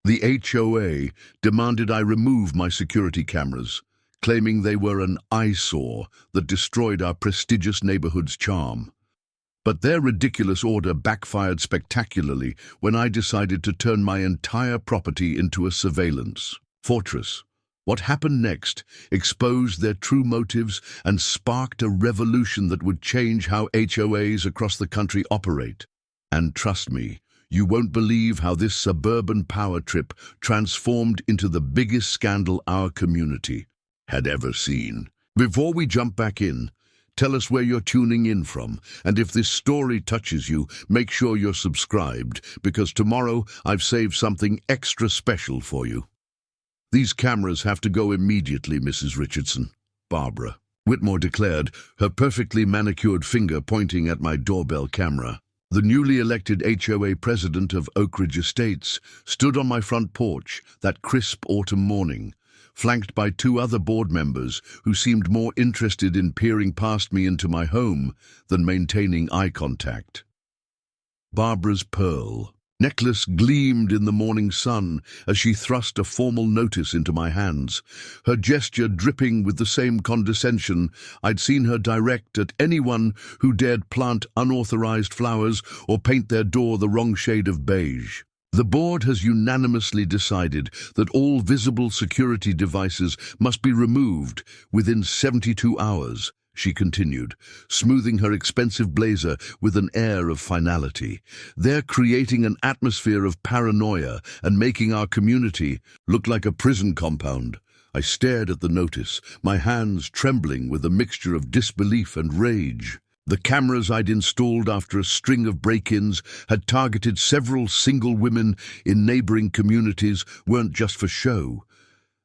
The HOA demanded I remove my security cameras, claiming they were an eyesore that destroyed our prestigious neighborhood's charm. But their ridiculous order backfired spectacularly when I decided to turn my entire property into a surveillance fortress. What happened next exposed their true motives and sparked a revolution that would change how HOAs across the country operate. And trust me, you won't believe how this suburban power trip transformed into the biggest scandal our community had ever seen. Before we jump back in, tell us where you're tuning in from, and if this story touches you, make sure you're subscribed, because tomorrow I've saved something extra special for you. These cameras have to go immediately, Mrs. Richardson, Barbara Whitmore declared, her perfectly manicured finger pointing at my doorbell camera. The newly elected HOA president of Oakridge Estates stood on my front porch that crisp autumn morning, flanked by two other board members who seemed more interested in peering past me into my home than maintaining eye contact. Barbara's pearl necklace gleamed in the morning sun as she thrust a formal notice into my hands, her gesture dripping with the same condescension I'd seen her direct at anyone who dared plant unauthorized flowers or paint their door the wrong shade of beige. The board has unanimously decided that all visible security devices must be removed within 72 hours, she continued, smoothing her expensive blazer with an air of finality. They're creating an atmosphere of paranoia and making our community look like a prison compound. I stared at the notice, my hands trembling with a mixture of disbelief and rage. The cameras I'd installed after a string of break-ins had targeted several single women in neighboring communities weren't just for show.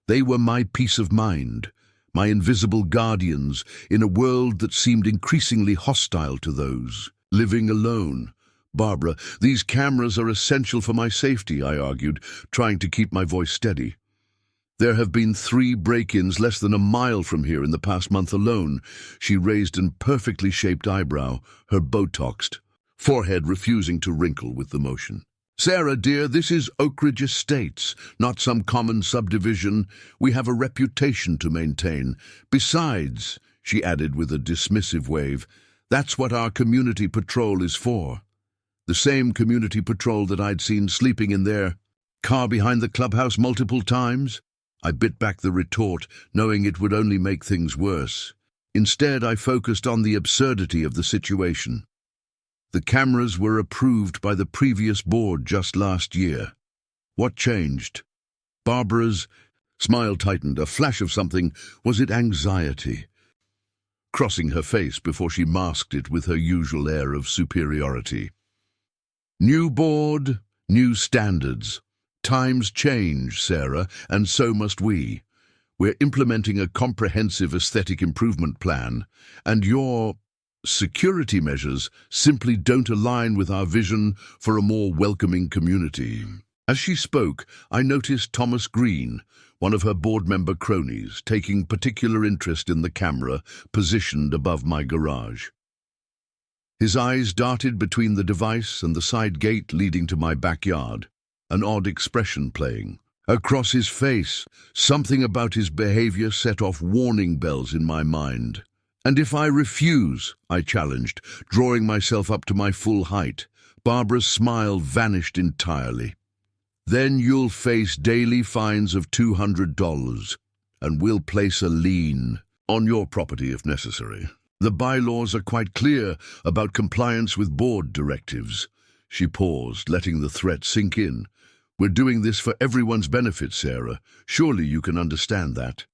They were my peace of mind, my invisible guardians in a world that seemed increasingly hostile to those living alone. Barbara, these cameras are essential for my safety, I argued, trying to keep my voice steady. There have been 3 break-ins less than a mile from here in the past month alone. She raised an perfectly shaped eyebrow, her Botoxed forehead refusing to wrinkle with the motion. Sarah, dear, this is Oakridge Estates, not some common subdivision. We have a reputation to maintain. Besides, she added with a dismissive wave, that's what our community patrol is for. The same community patrol that I'd seen sleeping in their car behind the clubhouse multiple times. I bit back the retort, knowing it would only make things worse. Instead, I focused on the absurdity of the situation. The cameras were approved by the previous board just last year. What changed? Barbara's smile tightened, a flash of something. Was it anxiety? Crossing her face before she masked it with her usual air of superiority. New board, new standards. Times change, Sarah, and so must we. We're implementing a comprehensive aesthetic improvement plan, and your security measures simply don't align with our vision for a more welcoming community. As she spoke, I noticed Thomas Green, one of her board member cronies, taking particular interest in the camera positioned above my garage. His eyes darted between the device and the side gate leading to my backyard, an odd expression playing across his face. Something about his behavior set off warning bells in my mind. And if I refuse, I challenged, drawing myself up to my full height. Barbara's smile vanished entirely. Then you'll face daily fines of $200, and we'll place a lien on your property if necessary. The bylaws are quite clear about compliance with board directives. She paused, letting the threat sink in. We're doing this for everyone's benefit, Sarah. Surely you can understand that.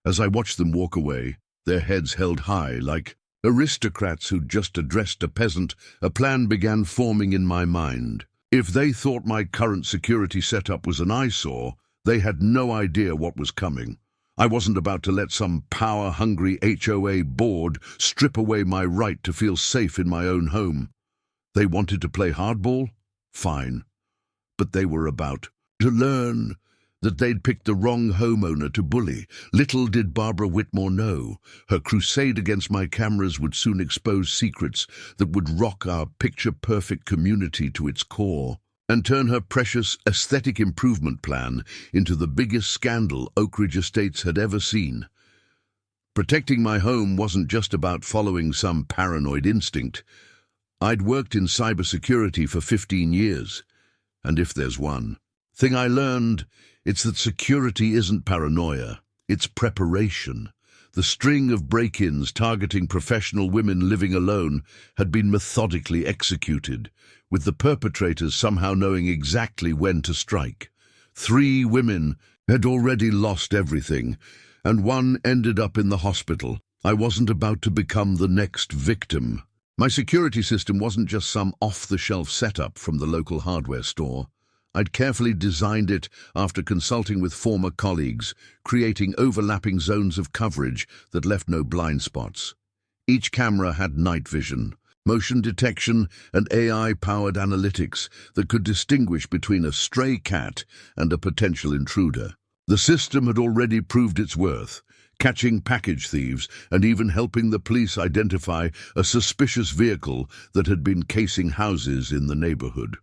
As I watched them walk away, their heads held high like aristocrats who'd just addressed a peasant, a plan began forming in my mind. If they thought my current security setup was an eyesore, they had no idea what was coming. I wasn't about to let some power-hungry HOA board strip away my right to feel safe in my own home. They wanted to play hardball? Fine. But they were about to learn that they'd picked the wrong homeowner to bully. Little did Barbara Whitmore know, her crusade against my cameras would soon expose secrets that would rock our picture-perfect community to its core. and turn her precious aesthetic improvement plan into the biggest scandal Oakridge Estates had ever seen. Protecting my home wasn't just about following some paranoid instinct. I'd worked in cybersecurity for 15 years, and if there's one thing I learned, it's that security isn't paranoia, it's preparation. The string of break-ins targeting professional women living alone had been methodically executed, with the perpetrators somehow knowing exactly when to strike. 3 women had already lost everything, and one ended up in the hospital. I wasn't about to become the next victim. My security system wasn't just some off-the-shelf setup from the local hardware store. I'd carefully designed it after consulting with former colleagues, creating overlapping zones of coverage that left no blind spots. Each camera had night vision, motion detection, and AI-powered analytics that could distinguish between a stray cat and a potential intruder. The system had already proved its worth, catching package thieves and even helping the police identify a suspicious vehicle that had been casing houses in the neighborhood.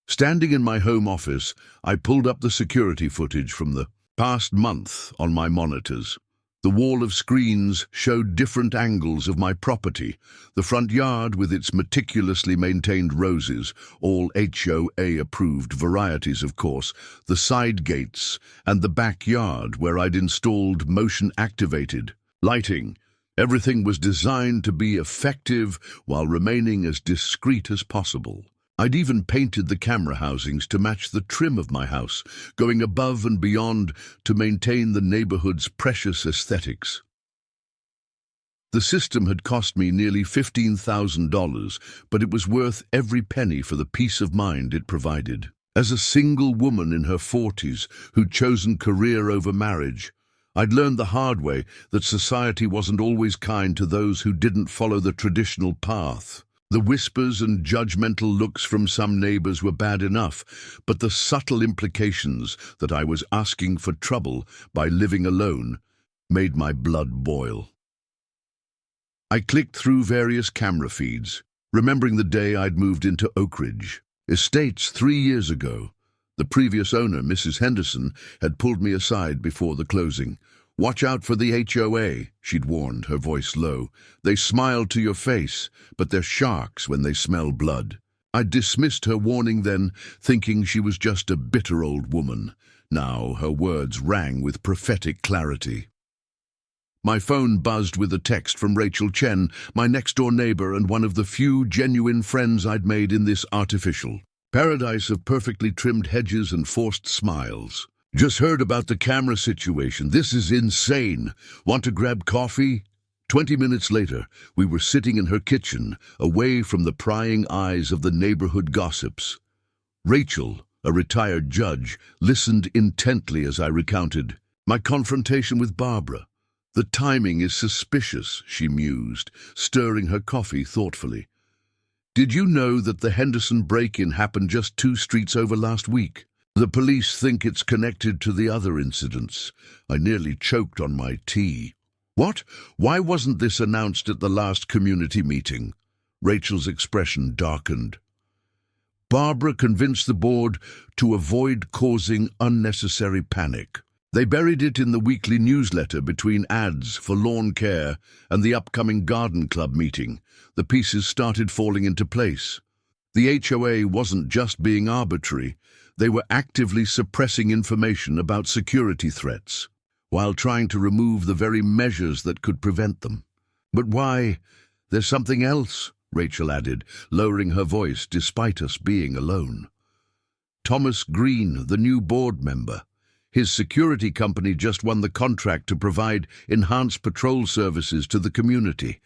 Standing in my home office, I pulled up the security footage from the past month on my monitors. The wall of screens showed different angles of my property, the front yard with its meticulously maintained roses, all HOA-approved varieties of course, the side gates, and the backyard where I'd installed motion-activated lighting. Everything was designed to be effective while remaining as discreet as possible. I'd even painted the camera housings to match the trim of my house, going above and beyond to maintain the neighborhood's precious aesthetics. The system had cost me nearly $15,000, but it was worth every penny for the peace of mind it provided. As a single woman in her 40s who'd chosen career over marriage, I'd learned the hard way that society wasn't always kind to those who didn't follow the traditional path. The whispers and judgmental looks from some neighbors were bad enough, but the subtle implications that I was asking for trouble by living alone made my blood boil. I clicked through various camera feeds, remembering the day I'd moved into Oakridge Estates 3 years ago. The previous owner, Mrs. Henderson, had pulled me aside before the closing. "Watch out for the HOA," she'd warned, her voice low. "They smile to your face, but they're sharks when they smell blood." I dismissed her warning then, thinking she was just a bitter old woman. Now her words rang with prophetic clarity. My phone buzzed with a text from Rachel Chen, my next-door neighbor and one of the few genuine friends I'd made in this artificial paradise of perfectly trimmed hedges and forced smiles. "Just heard about the camera situation. This is insane. Want to grab coffee?" 20 minutes later, we were sitting in her kitchen, away from the prying eyes of the neighborhood gossips. Rachel, a retired judge, listened intently as I recounted my confrontation with Barbara. "The timing is suspicious," she mused, stirring her coffee thoughtfully. "Did you know that the Henderson break-in happened just 2 streets over last week? The police think it's connected to the other incidents." I nearly choked on my tea. "What? Why wasn't this announced at the last community meeting?" Rachel's expression darkened. "Barbara convinced the board to avoid causing unnecessary panic. They buried it in the weekly newsletter between ads for lawn care and the upcoming garden club meeting. The pieces started falling into place. The HOA wasn't just being arbitrary. They were actively suppressing information about security threats, while trying to remove the very measures that could prevent them." "But why? There's something else," Rachel added, lowering her voice despite us being alone. "Thomas Green, the new board member. His security company just won the contract to provide enhanced patrol services to the community,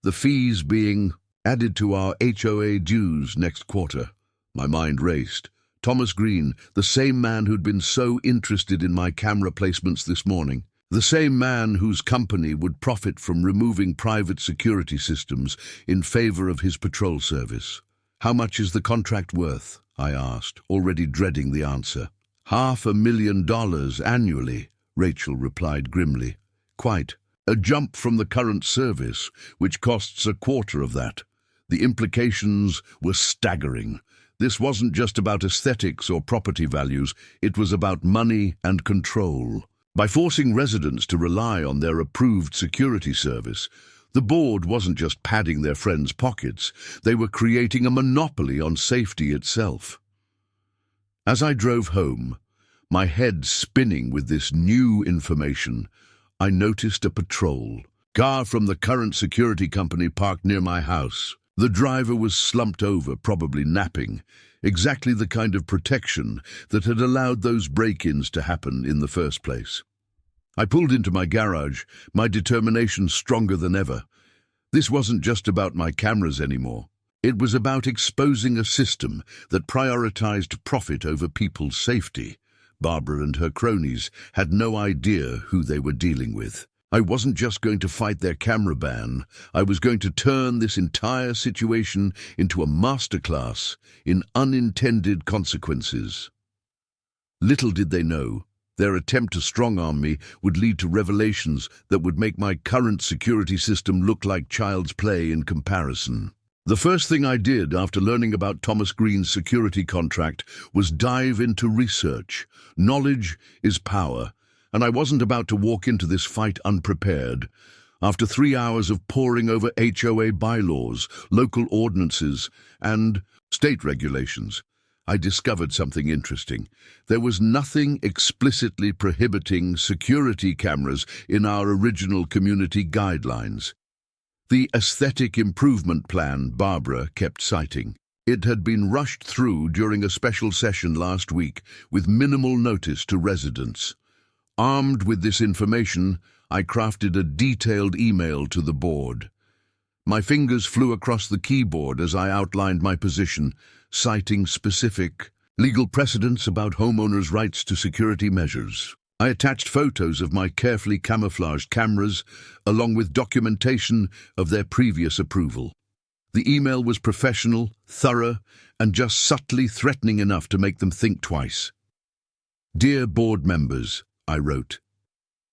the fees being added to our HOA dues next quarter." My mind raced. Thomas Green, the same man who'd been so interested in my camera placements this morning, the same man whose company would profit from removing private security systems in favor of his patrol service. "How much is the contract worth?" I asked, already dreading the answer. $500,000 annually," Rachel replied grimly. "Quite a jump from the current service, which costs a quarter of that." The implications were staggering. This wasn't just about aesthetics or property values, it was about money and control. By forcing residents to rely on their approved security service, the board wasn't just padding their friends' pockets, they were creating a monopoly on safety itself. As I drove home, my head spinning with this new information, I noticed a patrol car from the current security company parked near my house. The driver was slumped over, probably napping, exactly the kind of protection that had allowed those break-ins to happen in the first place. I pulled into my garage, my determination stronger than ever. This wasn't just about my cameras anymore. It was about exposing a system that prioritized profit over people's safety. Barbara and her cronies had no idea who they were dealing with. I wasn't just going to fight their camera ban, I was going to turn this entire situation into a masterclass in unintended consequences. Little did they know, their attempt to strong-arm me would lead to revelations that would make my current security system look like child's play in comparison. The first thing I did after learning about Thomas Green's security contract was dive into research. Knowledge is power, and I wasn't about to walk into this fight unprepared. After 3 hours of poring over HOA bylaws, local ordinances, and state regulations, I discovered something interesting. There was nothing explicitly prohibiting security cameras in our original community guidelines. The aesthetic improvement plan Barbara kept citing. It had been rushed through during a special session last week with minimal notice to residents. Armed with this information, I crafted a detailed email to the board. My fingers flew across the keyboard as I outlined my position, citing specific legal precedents about homeowners' rights to security measures. I attached photos of my carefully camouflaged cameras, along with documentation of their previous approval. The email was professional, thorough, and just subtly threatening enough to make them think twice. "Dear board members," I wrote,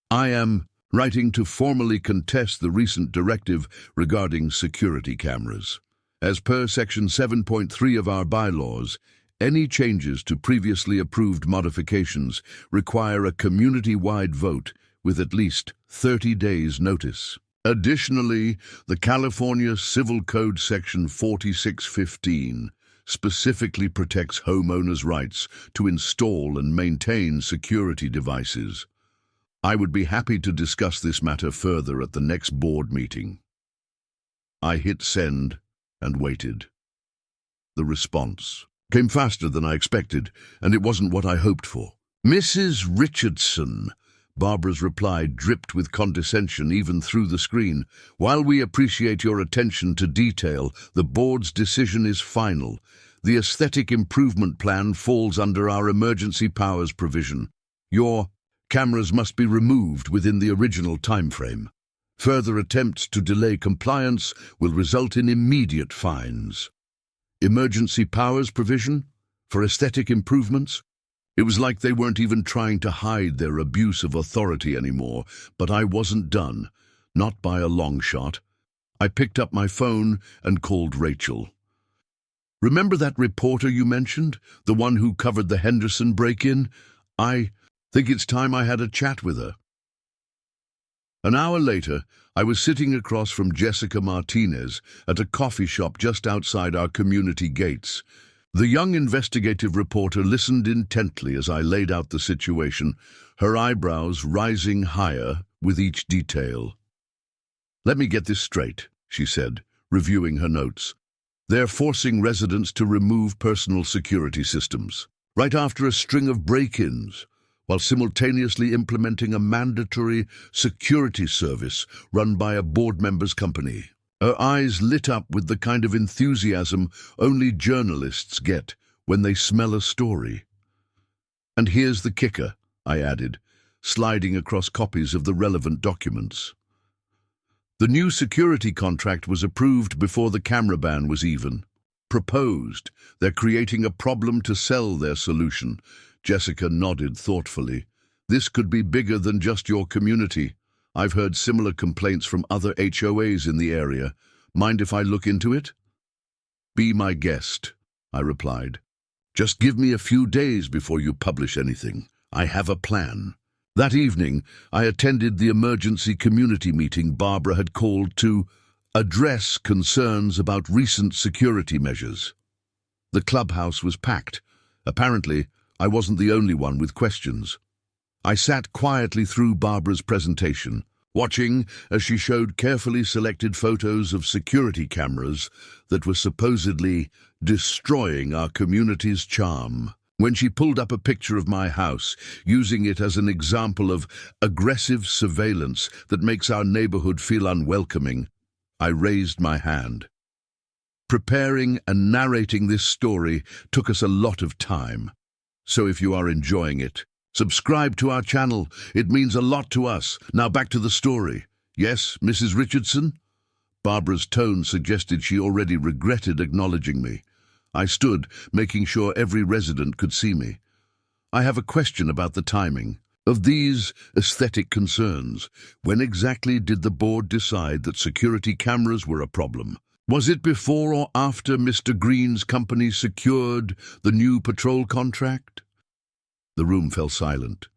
"I am writing to formally contest the recent directive regarding security cameras. As per Section 7.3 of our bylaws, any changes to previously approved modifications require a community-wide vote with at least 30 days' notice. Additionally, the California Civil Code Section 4615 specifically protects homeowners' rights to install and maintain security devices. I would be happy to discuss this matter further at the next board meeting." I hit send and waited. The response came faster than I expected, and it wasn't what I hoped for. "Mrs. Richardson," Barbara's reply dripped with condescension even through the screen. "While we appreciate your attention to detail, the board's decision is final. The aesthetic improvement plan falls under our emergency powers provision. Your cameras must be removed within the original timeframe. Further attempts to delay compliance will result in immediate fines." Emergency powers provision? For aesthetic improvements? It was like they weren't even trying to hide their abuse of authority anymore, but I wasn't done. Not by a long shot. I picked up my phone and called Rachel. "Remember that reporter you mentioned? The one who covered the Henderson break-in? I think it's time I had a chat with her." An hour later, I was sitting across from Jessica Martinez at a coffee shop just outside our community gates. The young investigative reporter listened intently as I laid out the situation, her eyebrows rising higher with each detail. "Let me get this straight," she said, reviewing her notes. "They're forcing residents to remove personal security systems, right after a string of break-ins, while simultaneously implementing a mandatory security service run by a board member's company." Her eyes lit up with the kind of enthusiasm only journalists get when they smell a story. "And here's the kicker," I added, sliding across copies of the relevant documents. "The new security contract was approved before the camera ban was even proposed. They're creating a problem to sell their solution." Jessica nodded thoughtfully. "This could be bigger than just your community. I've heard similar complaints from other HOAs in the area. Mind if I look into it?" "Be my guest." I replied. "Just give me a few days before you publish anything. I have a plan." That evening, I attended the emergency community meeting Barbara had called to address concerns about recent security measures. The clubhouse was packed. Apparently, I wasn't the only one with questions. I sat quietly through Barbara's presentation, watching as she showed carefully selected photos of security cameras that were supposedly destroying our community's charm. When she pulled up a picture of my house, using it as an example of aggressive surveillance that makes our neighborhood feel unwelcoming, I raised my hand. Preparing and narrating this story took us a lot of time. So if you are enjoying it, subscribe to our channel. It means a lot to us. Now back to the story. Yes, Mrs. Richardson? Barbara's tone suggested she already regretted acknowledging me. I stood, making sure every resident could see me. "I have a question about the timing of these aesthetic concerns. When exactly did the board decide that security cameras were a problem? Was it before or after Mr. Green's company secured the new patrol contract?" The room fell silent.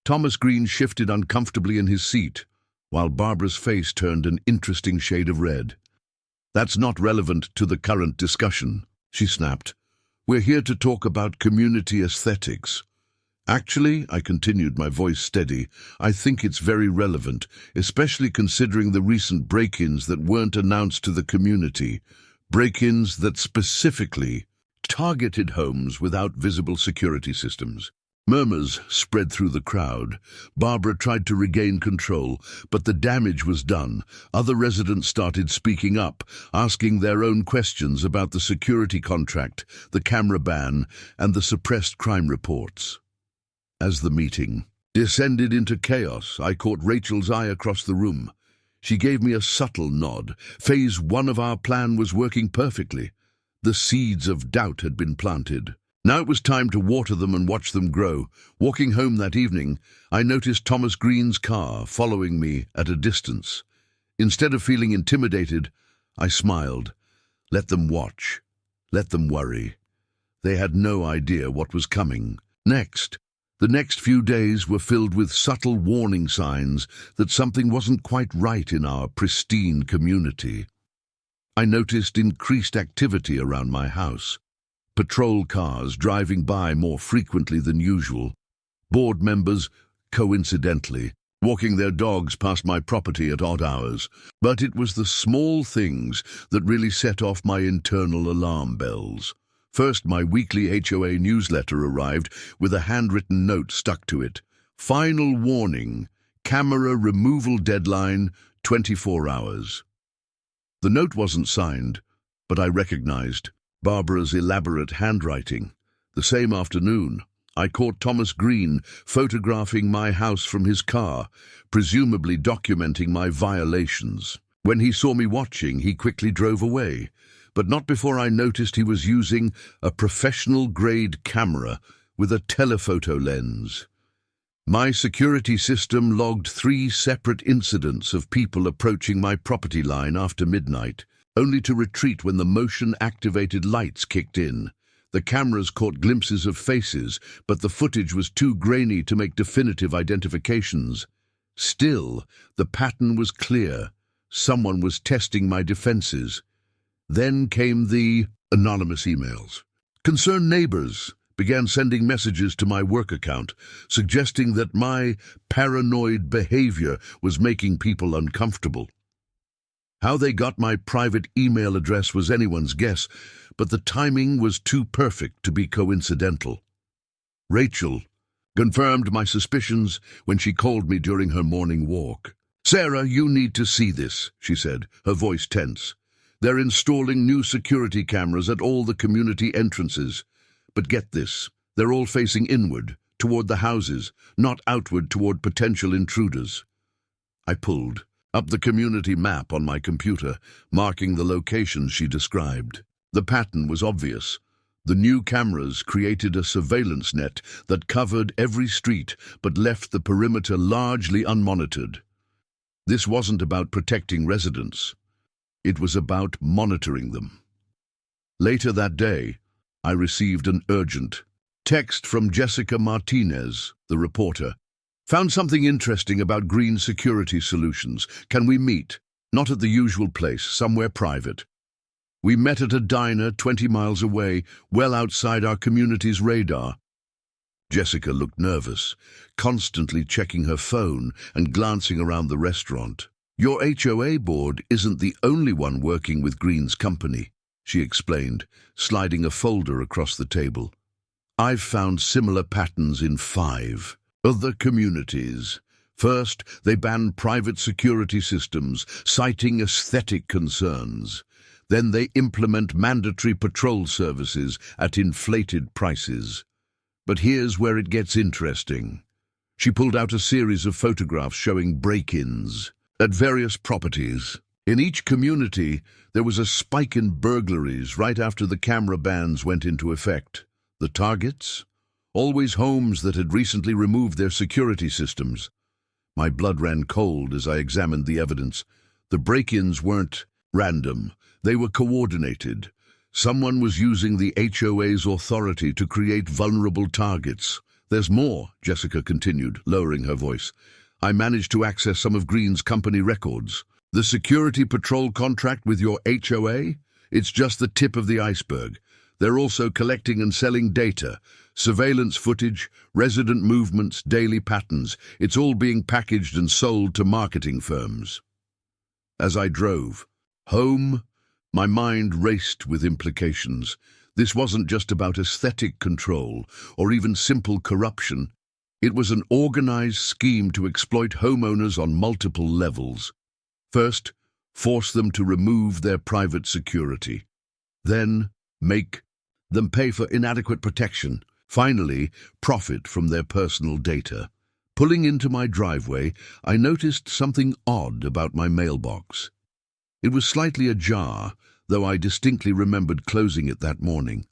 Thomas Green shifted uncomfortably in his seat, while Barbara's face turned an interesting shade of red. "That's not relevant to the current discussion," she snapped. "We're here to talk about community aesthetics." "Actually," I continued, my voice steady, "I think it's very relevant, especially considering the recent break-ins that weren't announced to the community. Break-ins that specifically targeted homes without visible security systems." Murmurs spread through the crowd. Barbara tried to regain control, but the damage was done. Other residents started speaking up, asking their own questions about the security contract, the camera ban, and the suppressed crime reports. As the meeting descended into chaos, I caught Rachel's eye across the room. She gave me a subtle nod. Phase 1 of our plan was working perfectly. The seeds of doubt had been planted. Now it was time to water them and watch them grow. Walking home that evening, I noticed Thomas Green's car following me at a distance. Instead of feeling intimidated, I smiled. Let them watch. Let them worry. They had no idea what was coming next. The next few days were filled with subtle warning signs that something wasn't quite right in our pristine community. I noticed increased activity around my house. Patrol cars driving by more frequently than usual. Board members, coincidentally, walking their dogs past my property at odd hours. But it was the small things that really set off my internal alarm bells. First, my weekly HOA newsletter arrived with a handwritten note stuck to it. "Final warning, camera removal deadline, 24 hours. The note wasn't signed, but I recognized Barbara's elaborate handwriting. The same afternoon, I caught Thomas Green photographing my house from his car, presumably documenting my violations. When he saw me watching, he quickly drove away, but not before I noticed he was using a professional-grade camera with a telephoto lens. My security system logged 3 separate incidents of people approaching my property line after midnight, only to retreat when the motion-activated lights kicked in. The cameras caught glimpses of faces, but the footage was too grainy to make definitive identifications. Still, the pattern was clear. Someone was testing my defenses. Then came the anonymous emails. Concerned neighbors began sending messages to my work account, suggesting that my paranoid behavior was making people uncomfortable. How they got my private email address was anyone's guess, but the timing was too perfect to be coincidental. Rachel confirmed my suspicions when she called me during her morning walk. "Sarah, you need to see this," she said, her voice tense. "They're installing new security cameras at all the community entrances. But get this, they're all facing inward, toward the houses, not outward toward potential intruders." I pulled up the community map on my computer, marking the locations she described. The pattern was obvious. The new cameras created a surveillance net that covered every street but left the perimeter largely unmonitored. This wasn't about protecting residents. It was about monitoring them. Later that day, I received an urgent text from Jessica Martinez, the reporter. Found something interesting about green security solutions. Can we meet? Not at the usual place, somewhere private. We met at a diner 20 miles away, well outside our community's radar. Jessica looked nervous, constantly checking her phone and glancing around the restaurant. Your HOA board isn't the only one working with Green's company, she explained, sliding a folder across the table. I've found similar patterns in 5 other communities. First, they banned private security systems, citing aesthetic concerns. Then they implement mandatory patrol services at inflated prices. But here's where it gets interesting. She pulled out a series of photographs showing break-ins at various properties. In each community, there was a spike in burglaries right after the camera bans went into effect. The targets? Always homes that had recently removed their security systems. My blood ran cold as I examined the evidence. The break-ins weren't random. They were coordinated. Someone was using the HOA's authority to create vulnerable targets. There's more, Jessica continued, lowering her voice. I managed to access some of Green's company records. The security patrol contract with your HOA? It's just the tip of the iceberg. They're also collecting and selling data, surveillance footage, resident movements, daily patterns. It's all being packaged and sold to marketing firms. As I drove home, my mind raced with implications. This wasn't just about aesthetic control or even simple corruption. It was an organized scheme to exploit homeowners on multiple levels. First, force them to remove their private security. Then, make them pay for inadequate protection. Finally, profit from their personal data. Pulling into my driveway, I noticed something odd about my mailbox. It was slightly ajar, though I distinctly remembered closing it that morning.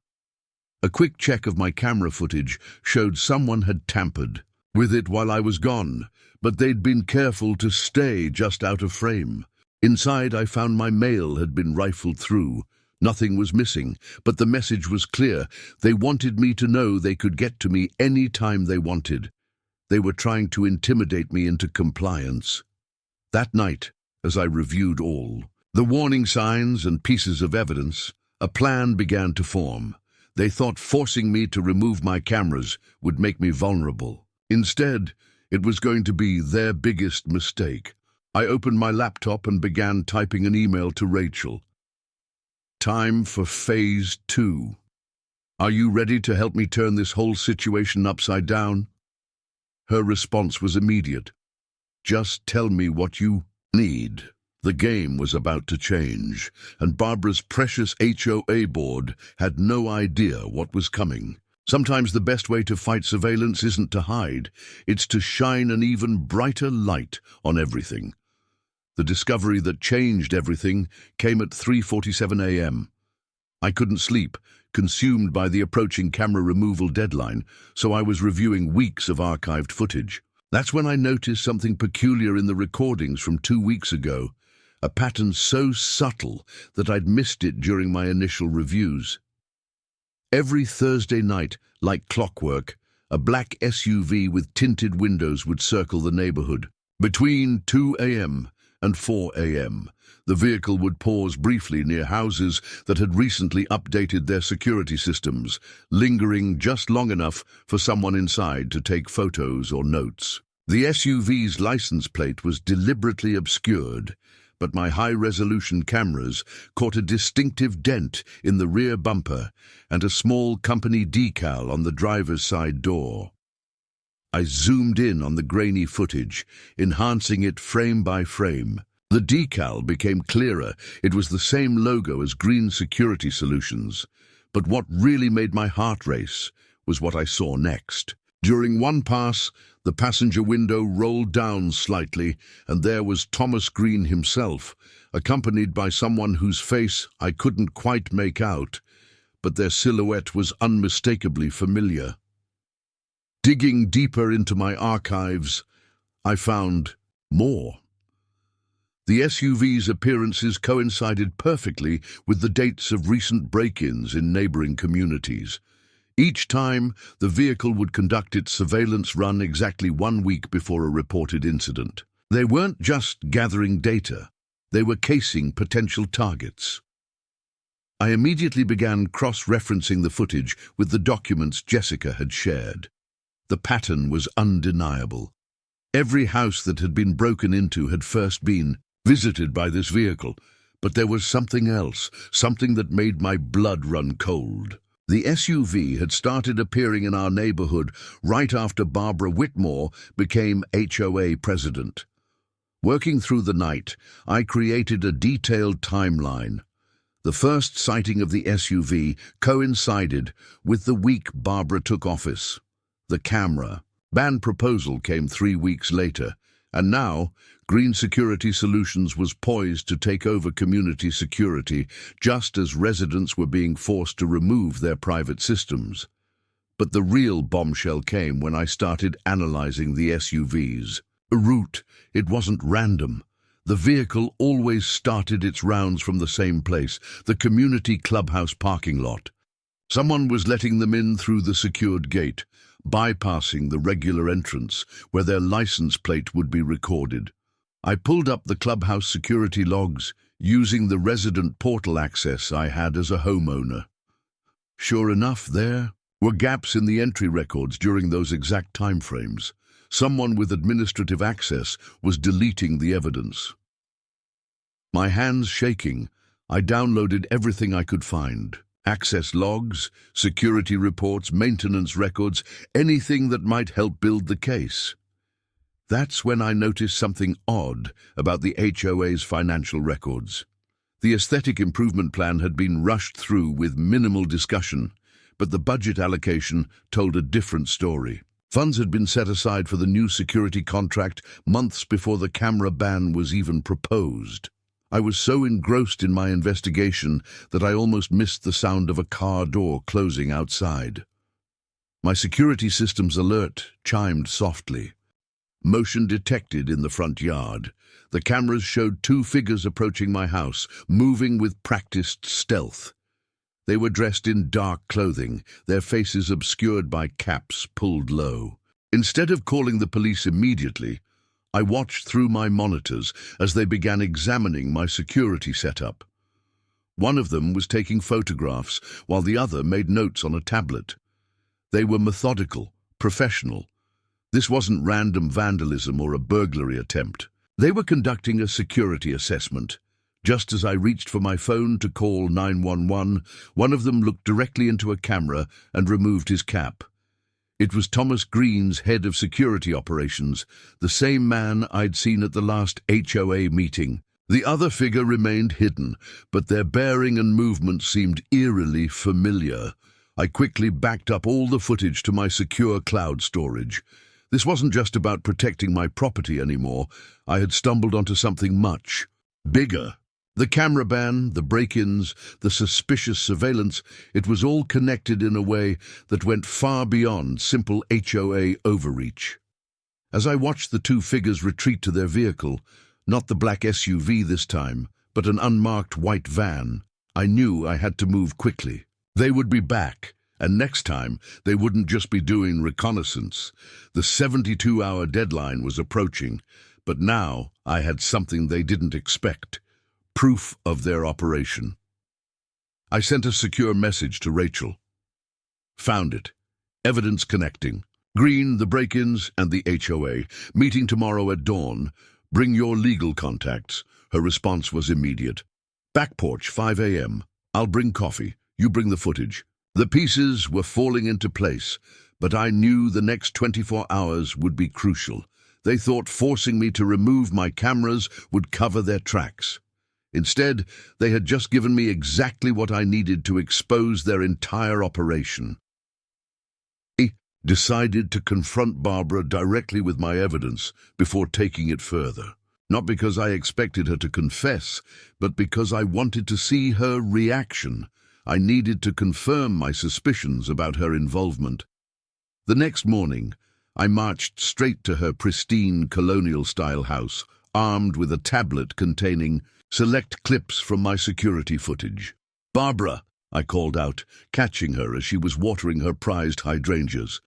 A quick check of my camera footage showed someone had tampered with it while I was gone, but they'd been careful to stay just out of frame. Inside, I found my mail had been rifled through. Nothing was missing, but the message was clear. They wanted me to know they could get to me any time they wanted. They were trying to intimidate me into compliance. That night, as I reviewed all the warning signs and pieces of evidence, a plan began to form. They thought forcing me to remove my cameras would make me vulnerable. Instead, it was going to be their biggest mistake. I opened my laptop and began typing an email to Rachel. Time for phase 2. Are you ready to help me turn this whole situation upside down? Her response was immediate. Just tell me what you need. The game was about to change, and Barbara's precious HOA board had no idea what was coming. Sometimes the best way to fight surveillance isn't to hide, it's to shine an even brighter light on everything. The discovery that changed everything came at 3:47 a.m. I couldn't sleep, consumed by the approaching camera removal deadline, so I was reviewing weeks of archived footage. That's when I noticed something peculiar in the recordings from 2 weeks ago, a pattern so subtle that I'd missed it during my initial reviews. Every Thursday night, like clockwork, a black SUV with tinted windows would circle the neighborhood. Between 2 a.m. and 4 a.m., the vehicle would pause briefly near houses that had recently updated their security systems, lingering just long enough for someone inside to take photos or notes. The SUV's license plate was deliberately obscured, but my high-resolution cameras caught a distinctive dent in the rear bumper and a small company decal on the driver's side door. I zoomed in on the grainy footage, enhancing it frame by frame. The decal became clearer. It was the same logo as Green Security Solutions. But what really made my heart race was what I saw next. During one pass, the passenger window rolled down slightly, and there was Thomas Green himself, accompanied by someone whose face I couldn't quite make out, but their silhouette was unmistakably familiar. Digging deeper into my archives, I found more. The SUV's appearances coincided perfectly with the dates of recent break-ins in neighboring communities. Each time, the vehicle would conduct its surveillance run exactly 1 week before a reported incident. They weren't just gathering data, they were casing potential targets. I immediately began cross-referencing the footage with the documents Jessica had shared. The pattern was undeniable. Every house that had been broken into had first been visited by this vehicle, but there was something else, something that made my blood run cold. The SUV had started appearing in our neighborhood right after Barbara Whitmore became HOA president. Working through the night, I created a detailed timeline. The first sighting of the SUV coincided with the week Barbara took office. The camera ban proposal came 3 weeks later, and now Green Security Solutions was poised to take over community security just as residents were being forced to remove their private systems. But the real bombshell came when I started analyzing the SUV's route. It wasn't random. The vehicle always started its rounds from the same place, the community clubhouse parking lot. Someone was letting them in through the secured gate, bypassing the regular entrance where their license plate would be recorded. I pulled up the clubhouse security logs using the resident portal access I had as a homeowner. Sure enough, there were gaps in the entry records during those exact timeframes. Someone with administrative access was deleting the evidence. My hands shaking, I downloaded everything I could find. Access logs, security reports, maintenance records, anything that might help build the case. That's when I noticed something odd about the HOA's financial records. The aesthetic improvement plan had been rushed through with minimal discussion, but the budget allocation told a different story. Funds had been set aside for the new security contract months before the camera ban was even proposed. I was so engrossed in my investigation that I almost missed the sound of a car door closing outside. My security system's alert chimed softly. Motion detected in the front yard. The cameras showed 2 figures approaching my house, moving with practiced stealth. They were dressed in dark clothing, their faces obscured by caps pulled low. Instead of calling the police immediately, I watched through my monitors as they began examining my security setup. One of them was taking photographs, while the other made notes on a tablet. They were methodical, professional. This wasn't random vandalism or a burglary attempt. They were conducting a security assessment. Just as I reached for my phone to call 911, one of them looked directly into a camera and removed his cap. It was Thomas Green's head of security operations, the same man I'd seen at the last HOA meeting. The other figure remained hidden, but their bearing and movement seemed eerily familiar. I quickly backed up all the footage to my secure cloud storage. This wasn't just about protecting my property anymore. I had stumbled onto something much bigger. The camera ban, the break-ins, the suspicious surveillance, it was all connected in a way that went far beyond simple HOA overreach. As I watched the 2 figures retreat to their vehicle, not the black SUV this time, but an unmarked white van, I knew I had to move quickly. They would be back, and next time they wouldn't just be doing reconnaissance. The 72-hour deadline was approaching, but now I had something they didn't expect. Proof of their operation. I sent a secure message to Rachel. Found it. Evidence connecting. Green, the break-ins, and the HOA. Meeting tomorrow at dawn. Bring your legal contacts. Her response was immediate. Back porch, 5 a.m. I'll bring coffee. You bring the footage. The pieces were falling into place, but I knew the next 24 hours would be crucial. They thought forcing me to remove my cameras would cover their tracks. Instead, they had just given me exactly what I needed to expose their entire operation. I decided to confront Barbara directly with my evidence before taking it further. Not because I expected her to confess, but because I wanted to see her reaction. I needed to confirm my suspicions about her involvement. The next morning, I marched straight to her pristine colonial-style house, armed with a tablet containing select clips from my security footage. "Barbara," I called out, catching her as she was watering her prized hydrangeas.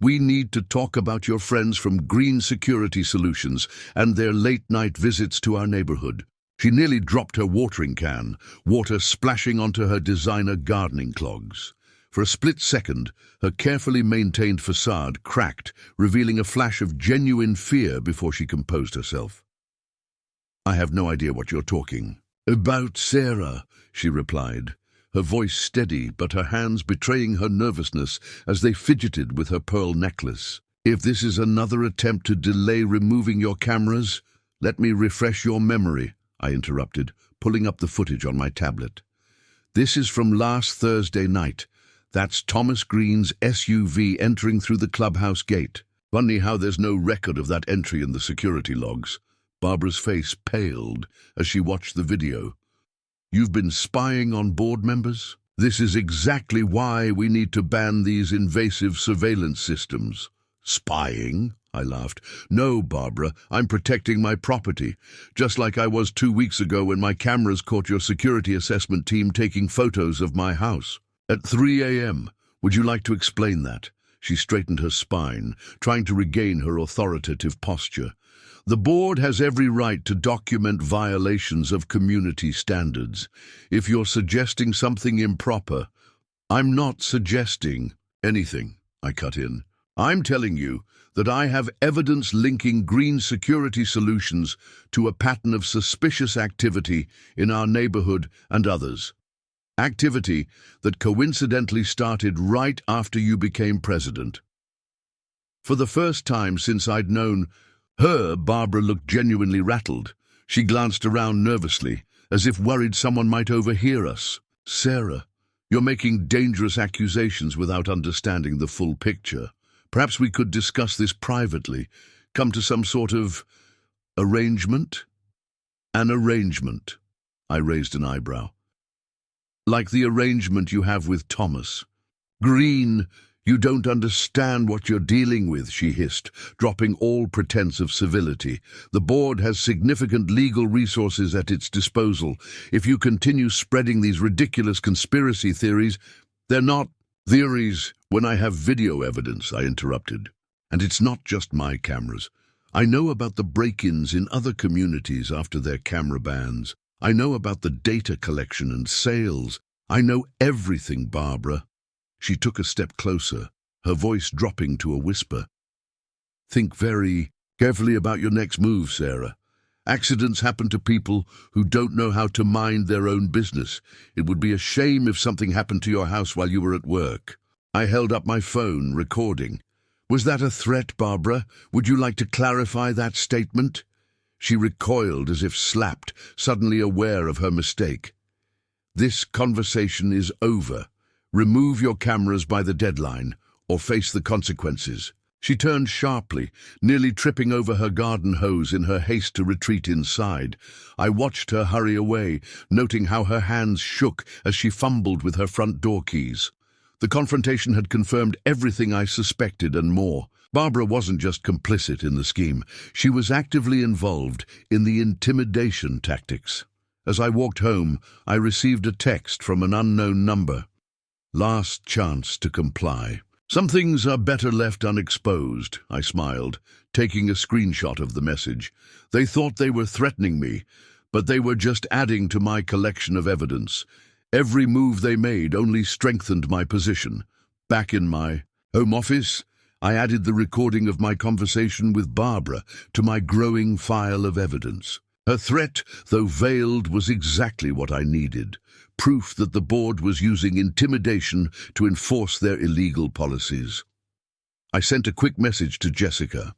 "We need to talk about your friends from Green Security Solutions and their late-night visits to our neighborhood." She nearly dropped her watering can, water splashing onto her designer gardening clogs. For a split second, her carefully maintained facade cracked, revealing a flash of genuine fear before she composed herself. "I have no idea what you're talking about, Sarah," she replied, her voice steady but her hands betraying her nervousness as they fidgeted with her pearl necklace. "If this is another attempt to delay removing your cameras, let me refresh your memory," I interrupted, pulling up the footage on my tablet. "This is from last Thursday night. That's Thomas Green's SUV entering through the clubhouse gate. Funny how there's no record of that entry in the security logs." Barbara's face paled as she watched the video. "You've been spying on board members? This is exactly why we need to ban these invasive surveillance systems." "Spying?" I laughed. "No, Barbara, I'm protecting my property, just like I was 2 weeks ago when my cameras caught your security assessment team taking photos of my house. At 3 a.m. Would you like to explain that?" She straightened her spine, trying to regain her authoritative posture. "The board has every right to document violations of community standards. If you're suggesting something improper—" "I'm not suggesting anything," I cut in. "I'm telling you that I have evidence linking Green Security Solutions to a pattern of suspicious activity in our neighborhood and others. Activity that coincidentally started right after you became president." For the first time since I'd known her, Barbara looked genuinely rattled. She glanced around nervously, as if worried someone might overhear us. "Sarah, you're making dangerous accusations without understanding the full picture. Perhaps we could discuss this privately, come to some sort of arrangement?" "An arrangement?" I raised an eyebrow. "Like the arrangement you have with Thomas." "Green, you don't understand what you're dealing with," she hissed, dropping all pretense of civility. "The board has significant legal resources at its disposal. If you continue spreading these ridiculous conspiracy theories—" "They're not theories when I have video evidence," I interrupted. "And it's not just my cameras. I know about the break-ins in other communities after their camera bans. I know about the data collection and sales. I know everything, Barbara." She took a step closer, her voice dropping to a whisper. "Think very carefully about your next move, Sarah. Accidents happen to people who don't know how to mind their own business. It would be a shame if something happened to your house while you were at work." I held up my phone, recording. "Was that a threat, Barbara? Would you like to clarify that statement?" She recoiled as if slapped, suddenly aware of her mistake. "This conversation is over. Remove your cameras by the deadline, or face the consequences." She turned sharply, nearly tripping over her garden hose in her haste to retreat inside. I watched her hurry away, noting how her hands shook as she fumbled with her front door keys. The confrontation had confirmed everything I suspected and more. Barbara wasn't just complicit in the scheme. She was actively involved in the intimidation tactics. As I walked home, I received a text from an unknown number. "Last chance to comply. Some things are better left unexposed," I smiled, taking a screenshot of the message. "They thought they were threatening me, but they were just adding to my collection of evidence. Every move they made only strengthened my position. Back in my home office, I added the recording of my conversation with Barbara to my growing file of evidence. Her threat, though veiled, was exactly what I needed. Proof that the board was using intimidation to enforce their illegal policies. I sent a quick message to Jessica.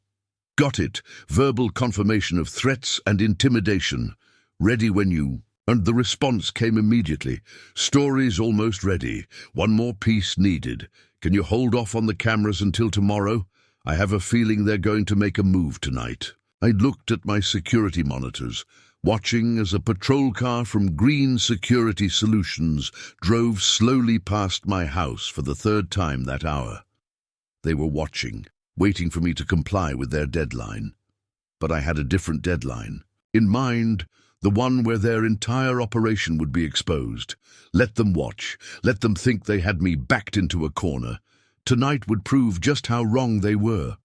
"Got it. Verbal confirmation of threats and intimidation. Ready when you..." And the response came immediately. "Story's almost ready. One more piece needed. Can you hold off on the cameras until tomorrow? I have a feeling they're going to make a move tonight." I looked at my security monitors, watching as a patrol car from Green Security Solutions drove slowly past my house for the third time that hour. They were watching, waiting for me to comply with their deadline. But I had a different deadline. in mind, the one where their entire operation would be exposed. Let them watch. Let them think they had me backed into a corner. Tonight would prove just how wrong they were.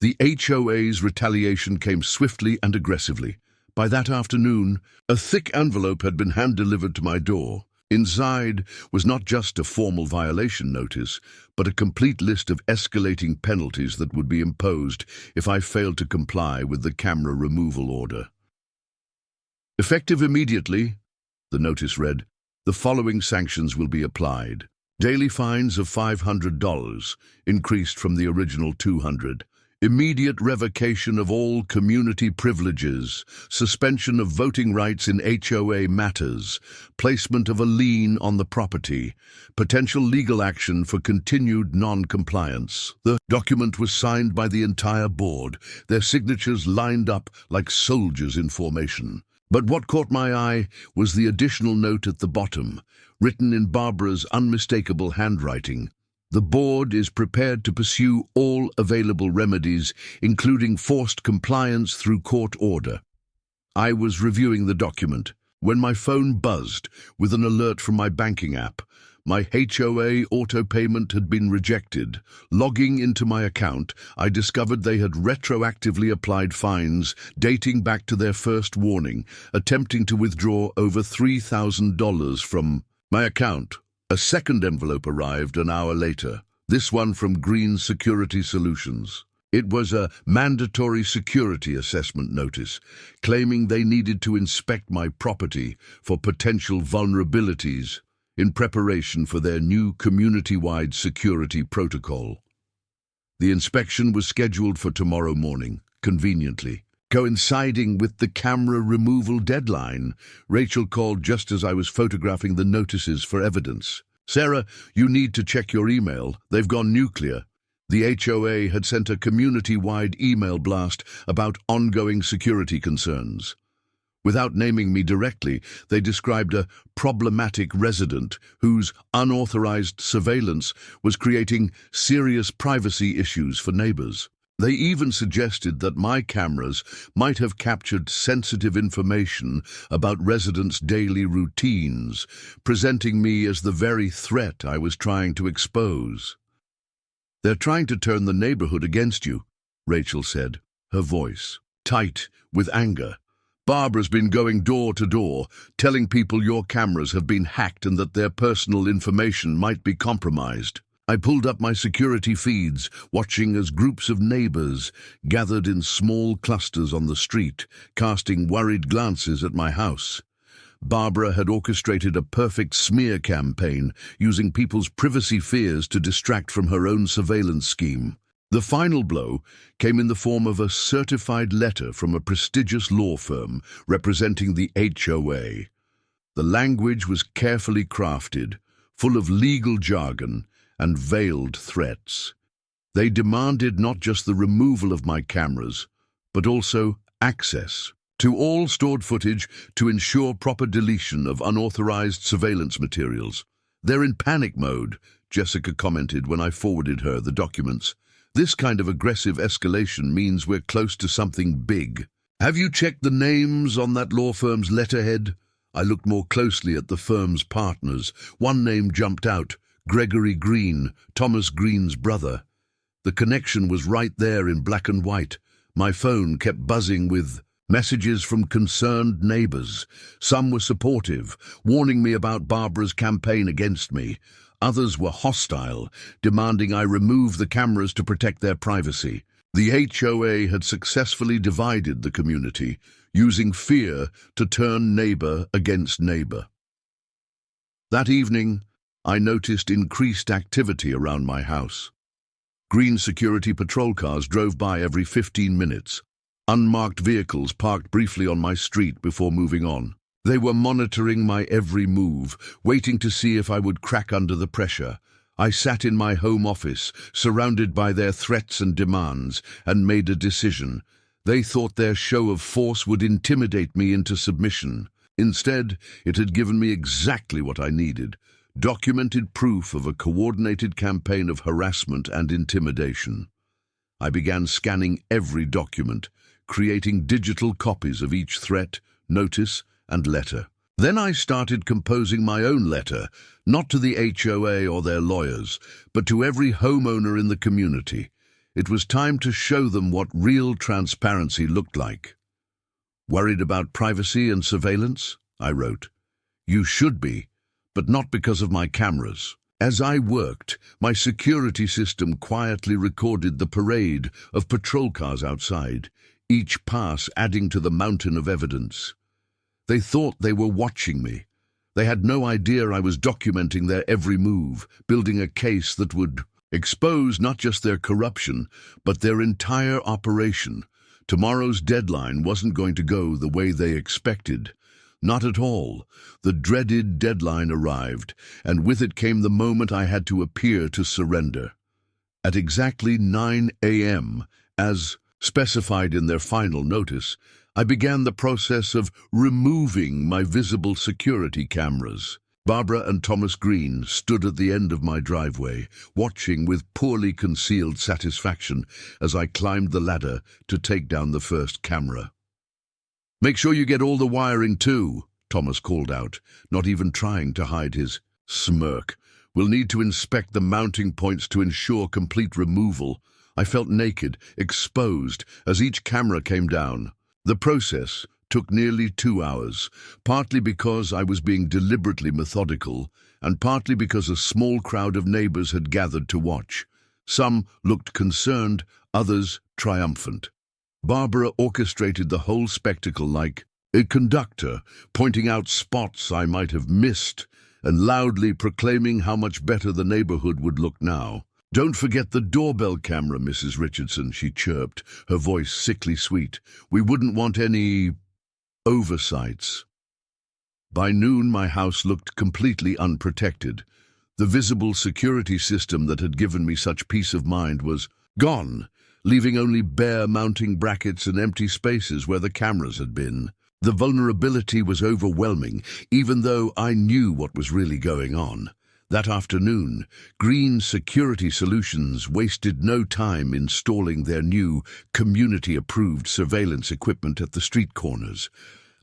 The HOA's retaliation came swiftly and aggressively. By that afternoon, a thick envelope had been hand-delivered to my door. Inside was not just a formal violation notice, but a complete list of escalating penalties that would be imposed if I failed to comply with the camera removal order. Effective immediately, the notice read, the following sanctions will be applied. Daily fines of $500, increased from the original $200. Immediate revocation of all community privileges, suspension of voting rights in HOA matters, placement of a lien on the property, potential legal action for continued non-compliance. The document was signed by the entire board, their signatures lined up like soldiers in formation. But what caught my eye was the additional note at the bottom, written in Barbara's unmistakable handwriting. The board is prepared to pursue all available remedies, including forced compliance through court order. I was reviewing the document when my phone buzzed with an alert from my banking app. My HOA auto payment had been rejected. Logging into my account, I discovered they had retroactively applied fines dating back to their first warning, attempting to withdraw over $3,000 from my account. A second envelope arrived an hour later, this one from Green Security Solutions. It was a mandatory security assessment notice, claiming they needed to inspect my property for potential vulnerabilities in preparation for their new community-wide security protocol. The inspection was scheduled for tomorrow morning, conveniently. Coinciding with the camera removal deadline, Rachel called just as I was photographing the notices for evidence. Sarah, you need to check your email. They've gone nuclear. The HOA had sent a community-wide email blast about ongoing security concerns. Without naming me directly, they described a problematic resident whose unauthorized surveillance was creating serious privacy issues for neighbors. They even suggested that my cameras might have captured sensitive information about residents' daily routines, presenting me as the very threat I was trying to expose. They're trying to turn the neighborhood against you, Rachel said, her voice tight with anger. Barbara's been going door to door, telling people your cameras have been hacked and that their personal information might be compromised. I pulled up my security feeds, watching as groups of neighbors gathered in small clusters on the street, casting worried glances at my house. Barbara had orchestrated a perfect smear campaign, using people's privacy fears to distract from her own surveillance scheme. The final blow came in the form of a certified letter from a prestigious law firm representing the HOA. The language was carefully crafted, full of legal jargon and veiled threats. They demanded not just the removal of my cameras, but also access to all stored footage to ensure proper deletion of unauthorized surveillance materials. They're in panic mode, Jessica commented when I forwarded her the documents. This kind of aggressive escalation means we're close to something big. Have you checked the names on that law firm's letterhead? I looked more closely at the firm's partners. One name jumped out, Gregory Green, Thomas Green's brother. The connection was right there in black and white. My phone kept buzzing with messages from concerned neighbors. Some were supportive, warning me about Barbara's campaign against me. Others were hostile, demanding I remove the cameras to protect their privacy. The HOA had successfully divided the community, using fear to turn neighbor against neighbor. That evening, I noticed increased activity around my house. Green security patrol cars drove by every 15 minutes. Unmarked vehicles parked briefly on my street before moving on. They were monitoring my every move, waiting to see if I would crack under the pressure. I sat in my home office, surrounded by their threats and demands, and made a decision. They thought their show of force would intimidate me into submission. Instead, it had given me exactly what I needed: documented proof of a coordinated campaign of harassment and intimidation. I began scanning every document, creating digital copies of each threat, notice, and letter. Then I started composing my own letter, not to the HOA or their lawyers, but to every homeowner in the community. It was time to show them what real transparency looked like. "Worried about privacy and surveillance?" I wrote. "You should be, but not because of my cameras." As I worked, my security system quietly recorded the parade of patrol cars outside, each pass adding to the mountain of evidence. They thought they were watching me. They had no idea I was documenting their every move, building a case that would expose not just their corruption, but their entire operation. Tomorrow's deadline wasn't going to go the way they expected. Not at all. The dreaded deadline arrived, and with it came the moment I had to appear to surrender. At exactly 9 a.m., as specified in their final notice, I began the process of removing my visible security cameras. Barbara and Thomas Green stood at the end of my driveway, watching with poorly concealed satisfaction as I climbed the ladder to take down the first camera. "Make sure you get all the wiring too," Thomas called out, not even trying to hide his smirk. "We'll need to inspect the mounting points to ensure complete removal." I felt naked, exposed, as each camera came down. The process took nearly 2 hours, partly because I was being deliberately methodical, and partly because a small crowd of neighbors had gathered to watch. Some looked concerned, others triumphant. Barbara orchestrated the whole spectacle like a conductor, pointing out spots I might have missed and loudly proclaiming how much better the neighborhood would look now. "Don't forget the doorbell camera, Mrs. Richardson," she chirped, her voice sickly sweet. "We wouldn't want any oversights." By noon, my house looked completely unprotected. The visible security system that had given me such peace of mind was gone, leaving only bare mounting brackets and empty spaces where the cameras had been. The vulnerability was overwhelming, even though I knew what was really going on. That afternoon, Green Security Solutions wasted no time installing their new community-approved surveillance equipment at the street corners.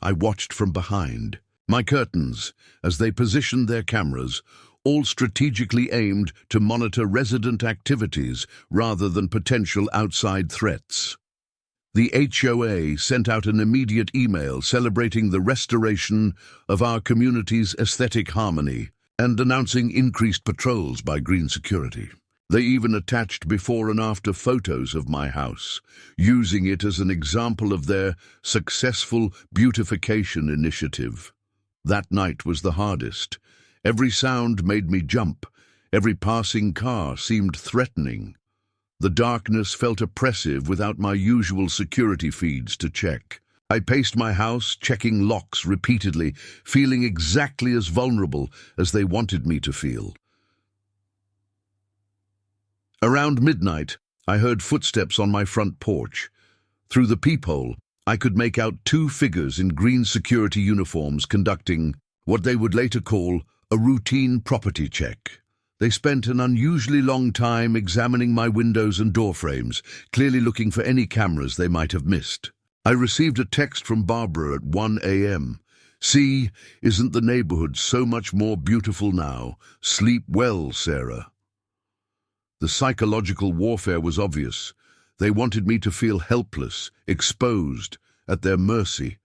I watched from behind my curtains as they positioned their cameras, all strategically aimed to monitor resident activities rather than potential outside threats. The HOA sent out an immediate email celebrating the restoration of our community's aesthetic harmony and announcing increased patrols by Green Security. They even attached before and after photos of my house, using it as an example of their successful beautification initiative. That night was the hardest. Every sound made me jump. Every passing car seemed threatening. The darkness felt oppressive without my usual security feeds to check. I paced my house, checking locks repeatedly, feeling exactly as vulnerable as they wanted me to feel. Around midnight, I heard footsteps on my front porch. Through the peephole, I could make out 2 figures in green security uniforms conducting what they would later call a routine property check. They spent an unusually long time examining my windows and door frames, clearly looking for any cameras they might have missed. I received a text from Barbara at 1 a.m. "See, isn't the neighborhood so much more beautiful now? Sleep well, Sarah." The psychological warfare was obvious. They wanted me to feel helpless, exposed, at their mercy.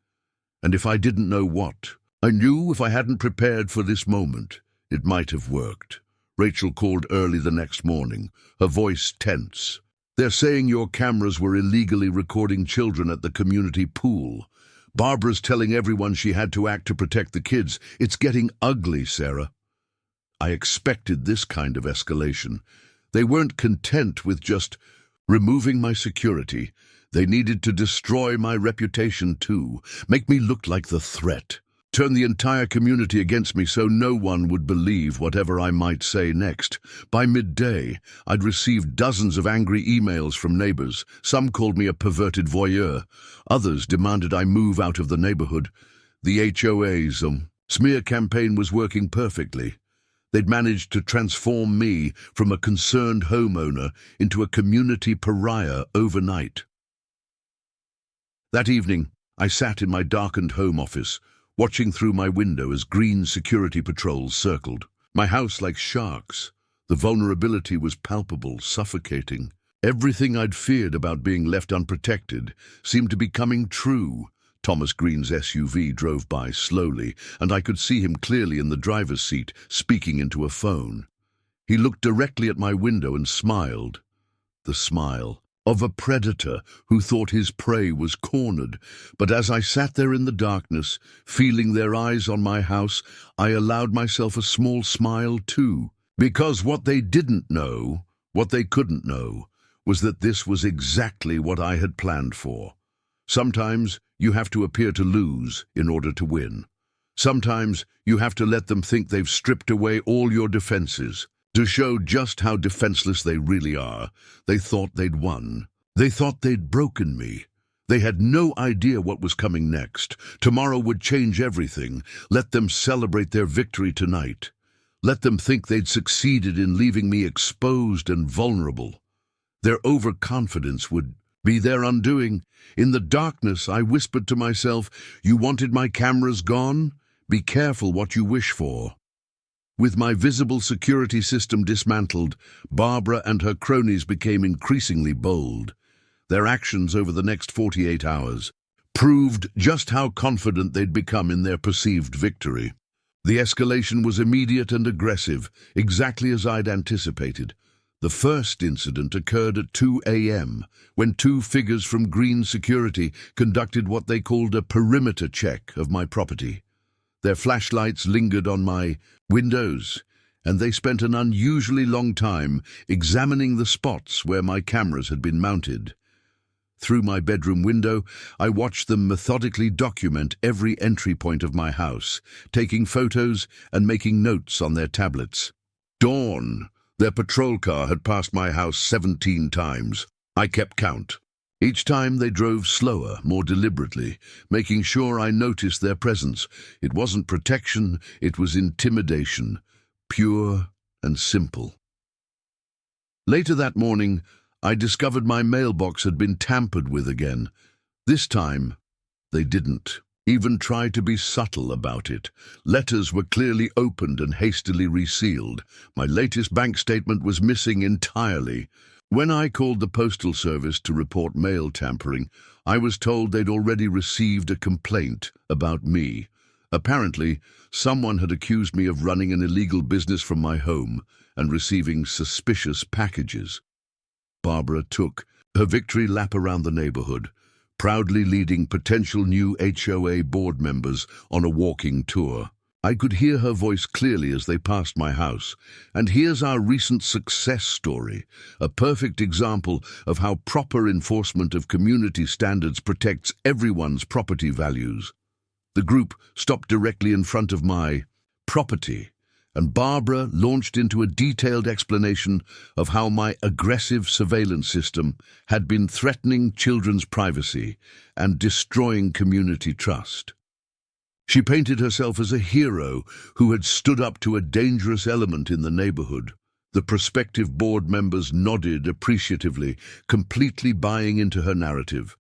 And if I didn't know what, I knew if I hadn't prepared for this moment, it might have worked. Rachel called early the next morning, her voice tense. "They're saying your cameras were illegally recording children at the community pool. Barbara's telling everyone she had to act to protect the kids. It's getting ugly, Sarah." I expected this kind of escalation. They weren't content with just removing my security. They needed to destroy my reputation too, make me look like the threat, turn the entire community against me so no one would believe whatever I might say next. By midday, I'd received dozens of angry emails from neighbors. Some called me a perverted voyeur. Others demanded I move out of the neighborhood. The HOA's smear campaign was working perfectly. They'd managed to transform me from a concerned homeowner into a community pariah overnight. That evening, I sat in my darkened home office, watching through my window as green security patrols circled. My house like sharks. The vulnerability was palpable, suffocating. Everything I'd feared about being left unprotected seemed to be coming true. Thomas Green's SUV drove by slowly, and I could see him clearly in the driver's seat, speaking into a phone. He looked directly at my window and smiled. The smile of a predator who thought his prey was cornered. But as I sat there in the darkness, feeling their eyes on my house, I allowed myself a small smile too. Because what they didn't know, what they couldn't know, was that this was exactly what I had planned for. Sometimes you have to appear to lose in order to win. Sometimes you have to let them think they've stripped away all your defenses. To show just how defenseless they really are, they thought they'd won. They thought they'd broken me. They had no idea what was coming next. Tomorrow would change everything. Let them celebrate their victory tonight. Let them think they'd succeeded in leaving me exposed and vulnerable. Their overconfidence would be their undoing. In the darkness, I whispered to myself, "You wanted my cameras gone? Be careful what you wish for." With my visible security system dismantled, Barbara and her cronies became increasingly bold. Their actions over the next 48 hours proved just how confident they'd become in their perceived victory. The escalation was immediate and aggressive, exactly as I'd anticipated. The first incident occurred at 2 a.m., when two figures from Green Security conducted what they called a perimeter check of my property. Their flashlights lingered on my windows, and they spent an unusually long time examining the spots where my cameras had been mounted. Through my bedroom window, I watched them methodically document every entry point of my house, taking photos and making notes on their tablets. Dawn. Their patrol car had passed my house 17 times. I kept count. Each time they drove slower, more deliberately, making sure I noticed their presence. It wasn't protection, it was intimidation, pure and simple. Later that morning, I discovered my mailbox had been tampered with again. This time, they didn't even try to be subtle about it. Letters were clearly opened and hastily resealed. My latest bank statement was missing entirely. When I called the Postal Service to report mail tampering, I was told they'd already received a complaint about me. Apparently, someone had accused me of running an illegal business from my home and receiving suspicious packages. Barbara took her victory lap around the neighborhood, proudly leading potential new HOA board members on a walking tour. I could hear her voice clearly as they passed my house. And here's our recent success story, a perfect example of how proper enforcement of community standards protects everyone's property values. The group stopped directly in front of my property, and Barbara launched into a detailed explanation of how my aggressive surveillance system had been threatening children's privacy and destroying community trust. She painted herself as a hero who had stood up to a dangerous element in the neighborhood. The prospective board members nodded appreciatively, completely buying into her narrative.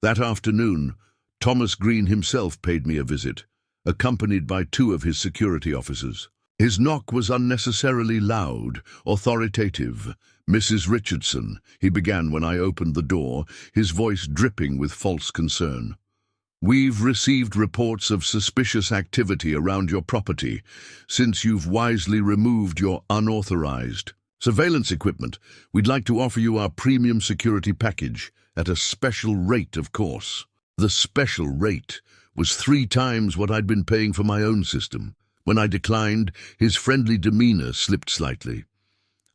That afternoon, Thomas Green himself paid me a visit, accompanied by two of his security officers. His knock was unnecessarily loud, authoritative. "Mrs. Richardson," he began when I opened the door, his voice dripping with false concern. "We've received reports of suspicious activity around your property since you've wisely removed your unauthorized surveillance equipment. We'd like to offer you our premium security package at a special rate, of course." The special rate was 3 times what I'd been paying for my own system. When I declined, his friendly demeanor slipped slightly.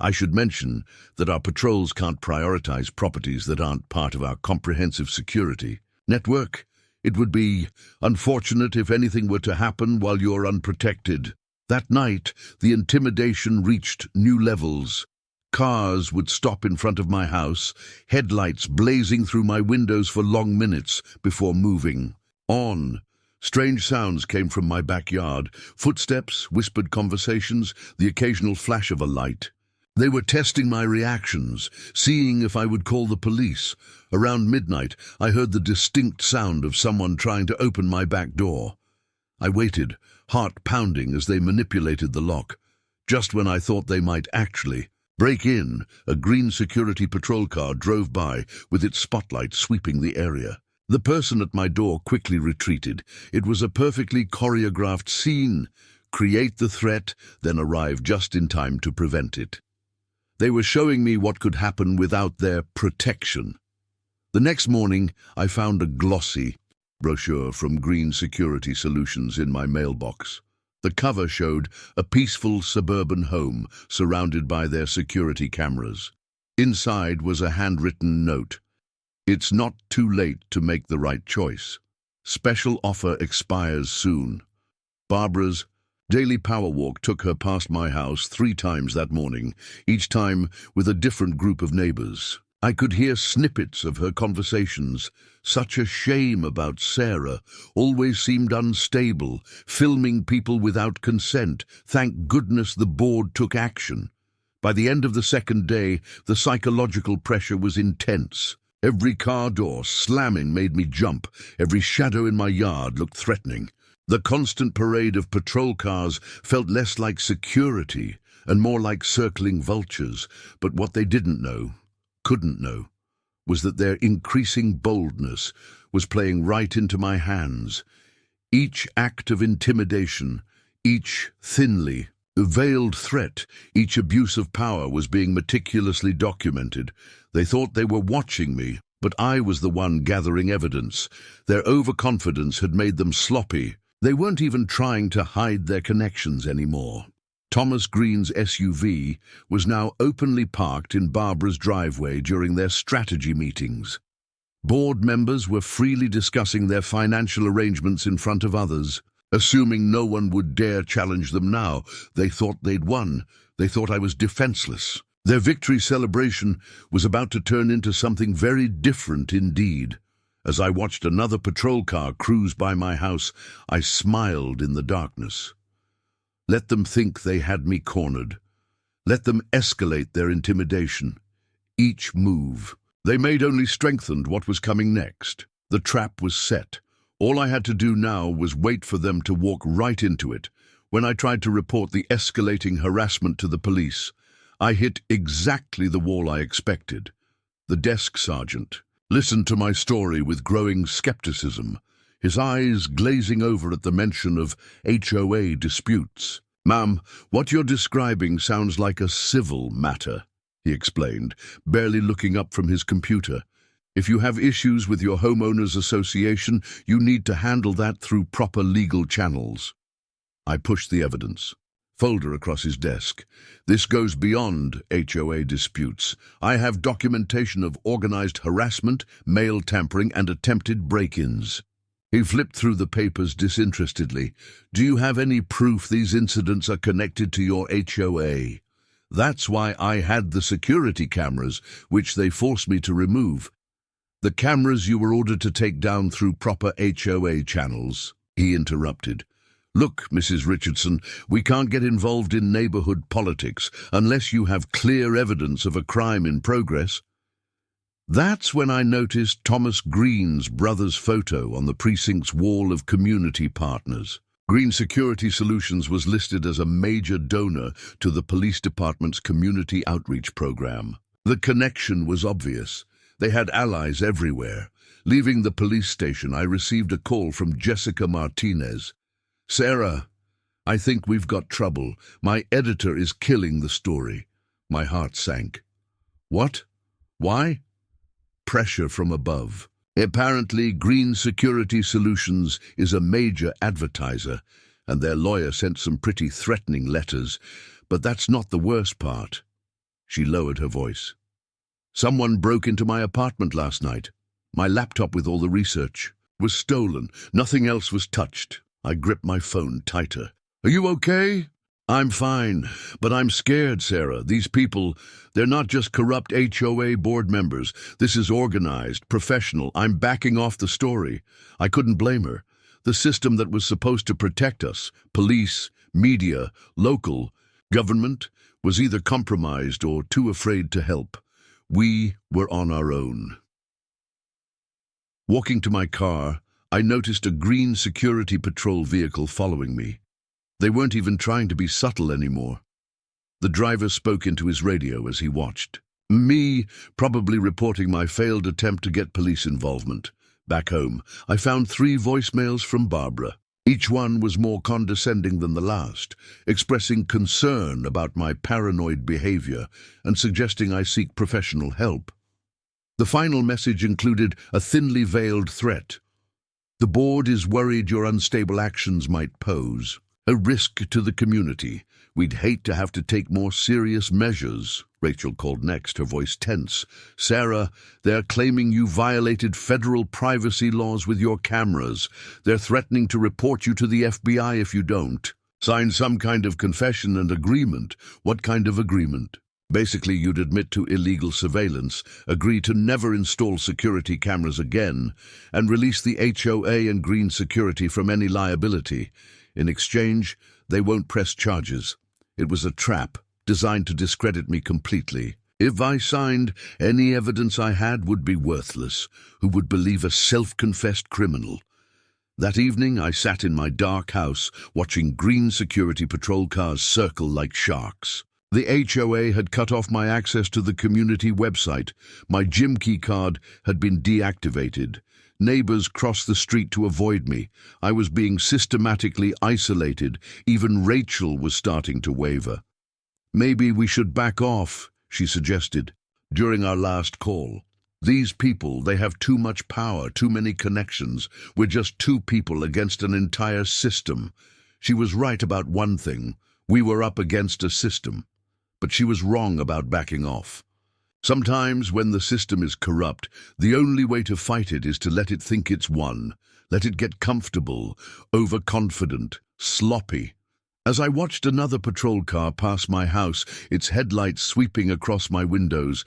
I should mention that our patrols can't prioritize properties that aren't part of our comprehensive security network. It would be unfortunate if anything were to happen while you're unprotected. That night, the intimidation reached new levels. Cars would stop in front of my house, headlights blazing through my windows for long minutes before moving on. Strange sounds came from my backyard, footsteps, whispered conversations, the occasional flash of a light. They were testing my reactions, seeing if I would call the police. Around midnight, I heard the distinct sound of someone trying to open my back door. I waited, heart pounding as they manipulated the lock. Just when I thought they might actually break in, a green security patrol car drove by with its spotlight sweeping the area. The person at my door quickly retreated. It was a perfectly choreographed scene. Create the threat, then arrive just in time to prevent it. They were showing me what could happen without their protection. The next morning, I found a glossy brochure from Green Security Solutions in my mailbox. The cover showed a peaceful suburban home surrounded by their security cameras. Inside was a handwritten note. It's not too late to make the right choice. Special offer expires soon. Barbara's daily power walk took her past my house 3 times that morning, each time with a different group of neighbors. I could hear snippets of her conversations. Such a shame about Sarah, always seemed unstable, filming people without consent. Thank goodness the board took action. By the end of the second day, the psychological pressure was intense. Every car door slamming made me jump. Every shadow in my yard looked threatening. The constant parade of patrol cars felt less like security and more like circling vultures. But what they didn't know, couldn't know, was that their increasing boldness was playing right into my hands. Each act of intimidation, each thinly veiled threat, each abuse of power was being meticulously documented. They thought they were watching me, but I was the one gathering evidence. Their overconfidence had made them sloppy. They weren't even trying to hide their connections anymore. Thomas Green's SUV was now openly parked in Barbara's driveway during their strategy meetings. Board members were freely discussing their financial arrangements in front of others, assuming no one would dare challenge them now. They thought they'd won. They thought I was defenseless. Their victory celebration was about to turn into something very different indeed. As I watched another patrol car cruise by my house, I smiled in the darkness. Let them think they had me cornered. Let them escalate their intimidation. Each move they made only strengthened what was coming next. The trap was set. All I had to do now was wait for them to walk right into it. When I tried to report the escalating harassment to the police, I hit exactly the wall I expected. The desk sergeant listened to my story with growing skepticism, his eyes glazing over at the mention of HOA disputes. "Ma'am, what you're describing sounds like a civil matter," he explained, barely looking up from his computer. "If you have issues with your homeowners association, you need to handle that through proper legal channels." I pushed the evidence folder across his desk. "This goes beyond HOA disputes. I have documentation of organized harassment, mail tampering, and attempted break-ins." He flipped through the papers disinterestedly. "Do you have any proof these incidents are connected to your HOA? That's why I had the security cameras, which they forced me to remove." "The cameras you were ordered to take down through proper HOA channels," he interrupted. "Look, Mrs. Richardson, we can't get involved in neighborhood politics unless you have clear evidence of a crime in progress." That's when I noticed Thomas Green's brother's photo on the precinct's wall of community partners. Green Security Solutions was listed as a major donor to the police department's community outreach program. The connection was obvious. They had allies everywhere. Leaving the police station, I received a call from Jessica Martinez. "Sarah, I think we've got trouble. My editor is killing the story." My heart sank. "What? Why?" "Pressure from above. Apparently, Green Security Solutions is a major advertiser, and their lawyer sent some pretty threatening letters. But that's not the worst part." She lowered her voice. "Someone broke into my apartment last night. My laptop with all the research was stolen. Nothing else was touched." I gripped my phone tighter. "Are you okay?" "I'm fine, but I'm scared, Sarah. These people, they're not just corrupt HOA board members. This is organized, professional. I'm backing off the story." I couldn't blame her. The system that was supposed to protect us, police, media, local, Government was either compromised or too afraid to help. We were on our own. Walking to my car, I noticed a green security patrol vehicle following me. They weren't even trying to be subtle anymore. The driver spoke into his radio as he watched. Me, probably reporting my failed attempt to get police involvement. Back home, I found 3 voicemails from Barbara. Each one was more condescending than the last, expressing concern about my paranoid behavior and suggesting I seek professional help. The final message included a thinly veiled threat. The board is worried your unstable actions might pose a risk to the community. We'd hate to have to take more serious measures. Rachel called next, her voice tense. Sarah, they're claiming you violated federal privacy laws with your cameras. They're threatening to report you to the FBI if you don't. Sign some kind of confession and agreement. What kind of agreement? Basically, you'd admit to illegal surveillance, agree to never install security cameras again, and release the HOA and green security from any liability. In exchange, they won't press charges. It was a trap, designed to discredit me completely. If I signed, any evidence I had would be worthless. Who would believe a self-confessed criminal? That evening, I sat in my dark house, watching green security patrol cars circle like sharks. The HOA had cut off my access to the community website. My gym key card had been deactivated. Neighbors crossed the street to avoid me. I was being systematically isolated. Even Rachel was starting to waver. Maybe we should back off, she suggested, during our last call. These people, they have too much power, too many connections. We're just 2 people against an entire system. She was right about one thing. We were up against a system. But she was wrong about backing off. Sometimes, when the system is corrupt, the only way to fight it is to let it think it's won. Let it get comfortable, overconfident, sloppy. As I watched another patrol car pass my house, its headlights sweeping across my windows,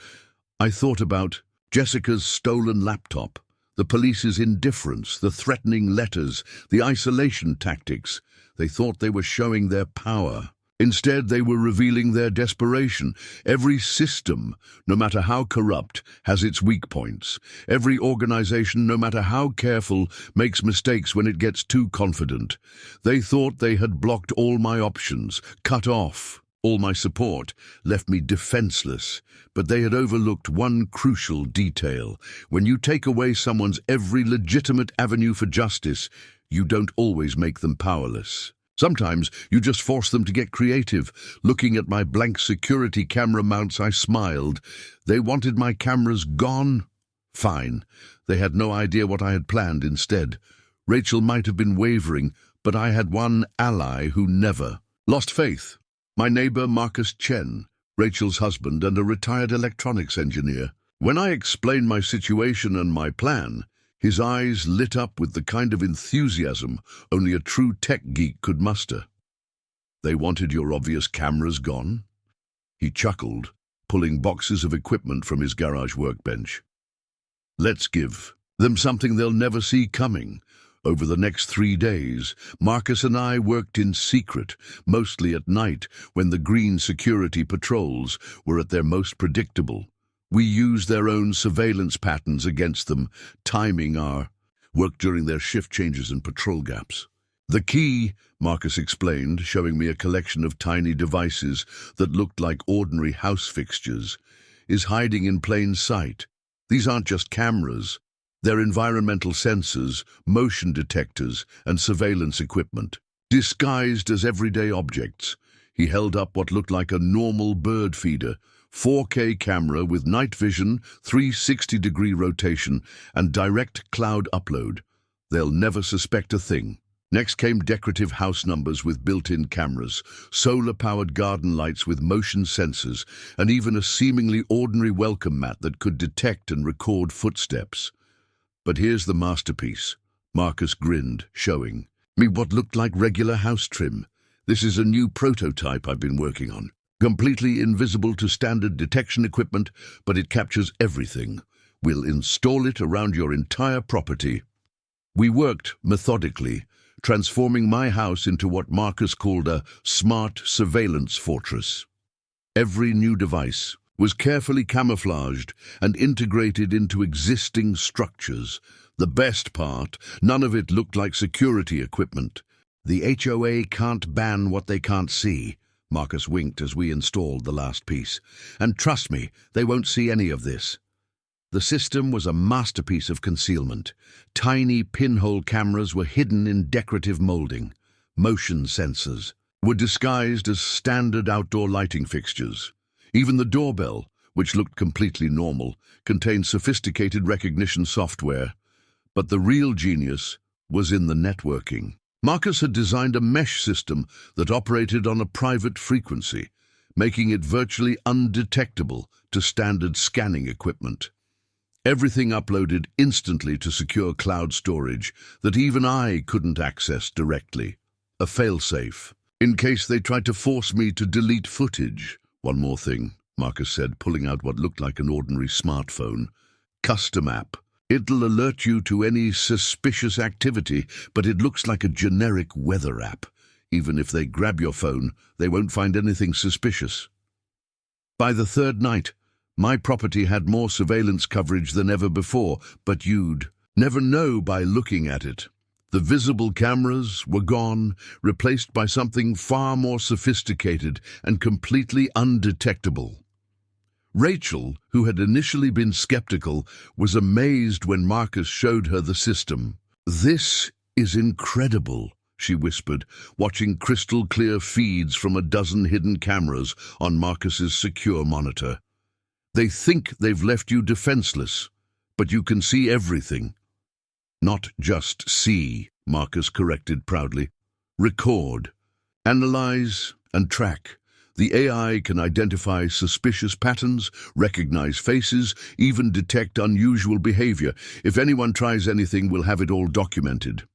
I thought about Jessica's stolen laptop, the police's indifference, the threatening letters, the isolation tactics. They thought they were showing their power. Instead, they were revealing their desperation. Every system, no matter how corrupt, has its weak points. Every organization, no matter how careful, makes mistakes when it gets too confident. They thought they had blocked all my options, cut off all my support, left me defenseless. But they had overlooked one crucial detail. When you take away someone's every legitimate avenue for justice, you don't always make them powerless. Sometimes you just force them to get creative. Looking at my blank security camera mounts, I smiled. They wanted my cameras gone? Fine. They had no idea what I had planned instead. Rachel might have been wavering, but I had one ally who never lost faith. My neighbor Marcus Chen, Rachel's husband and a retired electronics engineer. When I explained my situation and my plan, his eyes lit up with the kind of enthusiasm only a true tech geek could muster. They wanted your obvious cameras gone? He chuckled, pulling boxes of equipment from his garage workbench. Let's give them something they'll never see coming. Over the next 3 days, Marcus and I worked in secret, mostly at night when the green security patrols were at their most predictable. We used their own surveillance patterns against them, timing our work during their shift changes and patrol gaps. The key, Marcus explained, showing me a collection of tiny devices that looked like ordinary house fixtures, is hiding in plain sight. These aren't just cameras. They're environmental sensors, motion detectors, and surveillance equipment, disguised as everyday objects. He held up what looked like a normal bird feeder, 4K camera with night vision, 360-degree rotation, and direct cloud upload. They'll never suspect a thing. Next came decorative house numbers with built-in cameras, solar-powered garden lights with motion sensors, and even a seemingly ordinary welcome mat that could detect and record footsteps. But here's the masterpiece. Marcus grinned, showing me what looked like regular house trim. This is a new prototype I've been working on. Completely invisible to standard detection equipment, but it captures everything. We'll install it around your entire property. We worked methodically, transforming my house into what Marcus called a smart surveillance fortress. Every new device was carefully camouflaged and integrated into existing structures. The best part, none of it looked like security equipment. The HOA can't ban what they can't see. Marcus winked as we installed the last piece. And trust me, they won't see any of this. The system was a masterpiece of concealment. Tiny pinhole cameras were hidden in decorative molding. Motion sensors were disguised as standard outdoor lighting fixtures. Even the doorbell, which looked completely normal, contained sophisticated recognition software. But the real genius was in the networking. Marcus had designed a mesh system that operated on a private frequency, making it virtually undetectable to standard scanning equipment. Everything uploaded instantly to secure cloud storage that even I couldn't access directly. A failsafe, in case they tried to force me to delete footage. One more thing, Marcus said, pulling out what looked like an ordinary smartphone. Custom app. It'll alert you to any suspicious activity, but it looks like a generic weather app. Even if they grab your phone, they won't find anything suspicious. By the third night, my property had more surveillance coverage than ever before, but you'd never know by looking at it. The visible cameras were gone, replaced by something far more sophisticated and completely undetectable. Rachel, who had initially been skeptical, was amazed when Marcus showed her the system. "This is incredible," she whispered, watching crystal-clear feeds from a dozen hidden cameras on Marcus's secure monitor. "They think they've left you defenseless, but you can see everything." "Not just see," Marcus corrected proudly. "Record, analyze, and track. The AI can identify suspicious patterns, recognize faces, even detect unusual behavior. If anyone tries anything, we'll have it all documented."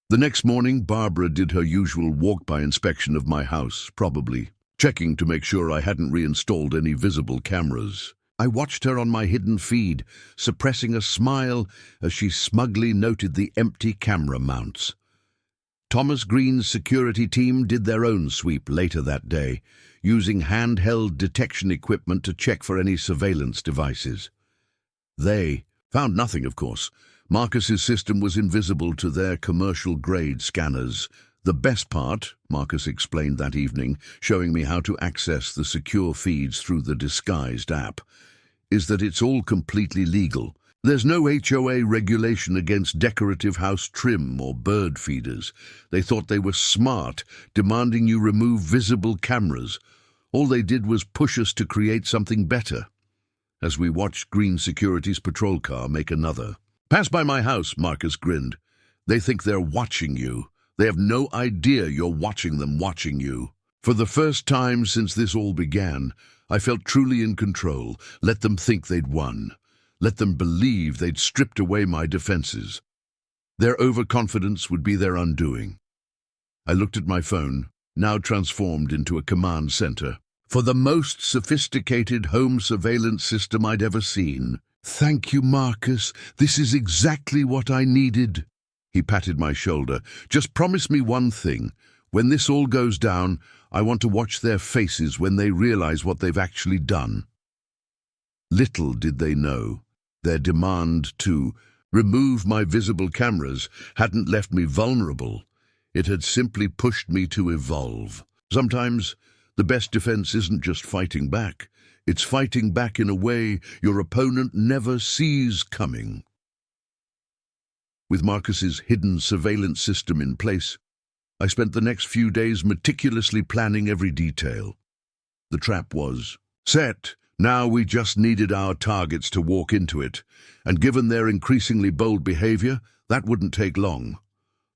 The next morning, Barbara did her usual walk-by inspection of my house, probably checking to make sure I hadn't reinstalled any visible cameras. I watched her on my hidden feed, suppressing a smile as she smugly noted the empty camera mounts. Thomas Green's security team did their own sweep later that day, using handheld detection equipment to check for any surveillance devices. They found nothing, of course. Marcus's system was invisible to their commercial-grade scanners. The best part, Marcus explained that evening, showing me how to access the secure feeds through the disguised app, is that it's all completely legal. There's no HOA regulation against decorative house trim or bird feeders. They thought they were smart, demanding you remove visible cameras. All they did was push us to create something better. As we watched Green Security's patrol car make another. "Pass by my house," Marcus grinned. "They think they're watching you. They have no idea you're watching them watching you." For the first time since this all began, I felt truly in control. Let them think they'd won. Let them believe they'd stripped away my defenses. Their overconfidence would be their undoing. I looked at my phone, now transformed into a command center, for the most sophisticated home surveillance system I'd ever seen. "Thank you, Marcus. This is exactly what I needed." He patted my shoulder. "Just promise me one thing. When this all goes down, I want to watch their faces when they realize what they've actually done." Little did they know, their demand to remove my visible cameras hadn't left me vulnerable. It had simply pushed me to evolve. Sometimes the best defense isn't just fighting back. It's fighting back in a way your opponent never sees coming. With Marcus's hidden surveillance system in place, I spent the next few days meticulously planning every detail. The trap was set. Now we just needed our targets to walk into it, and given their increasingly bold behavior, that wouldn't take long.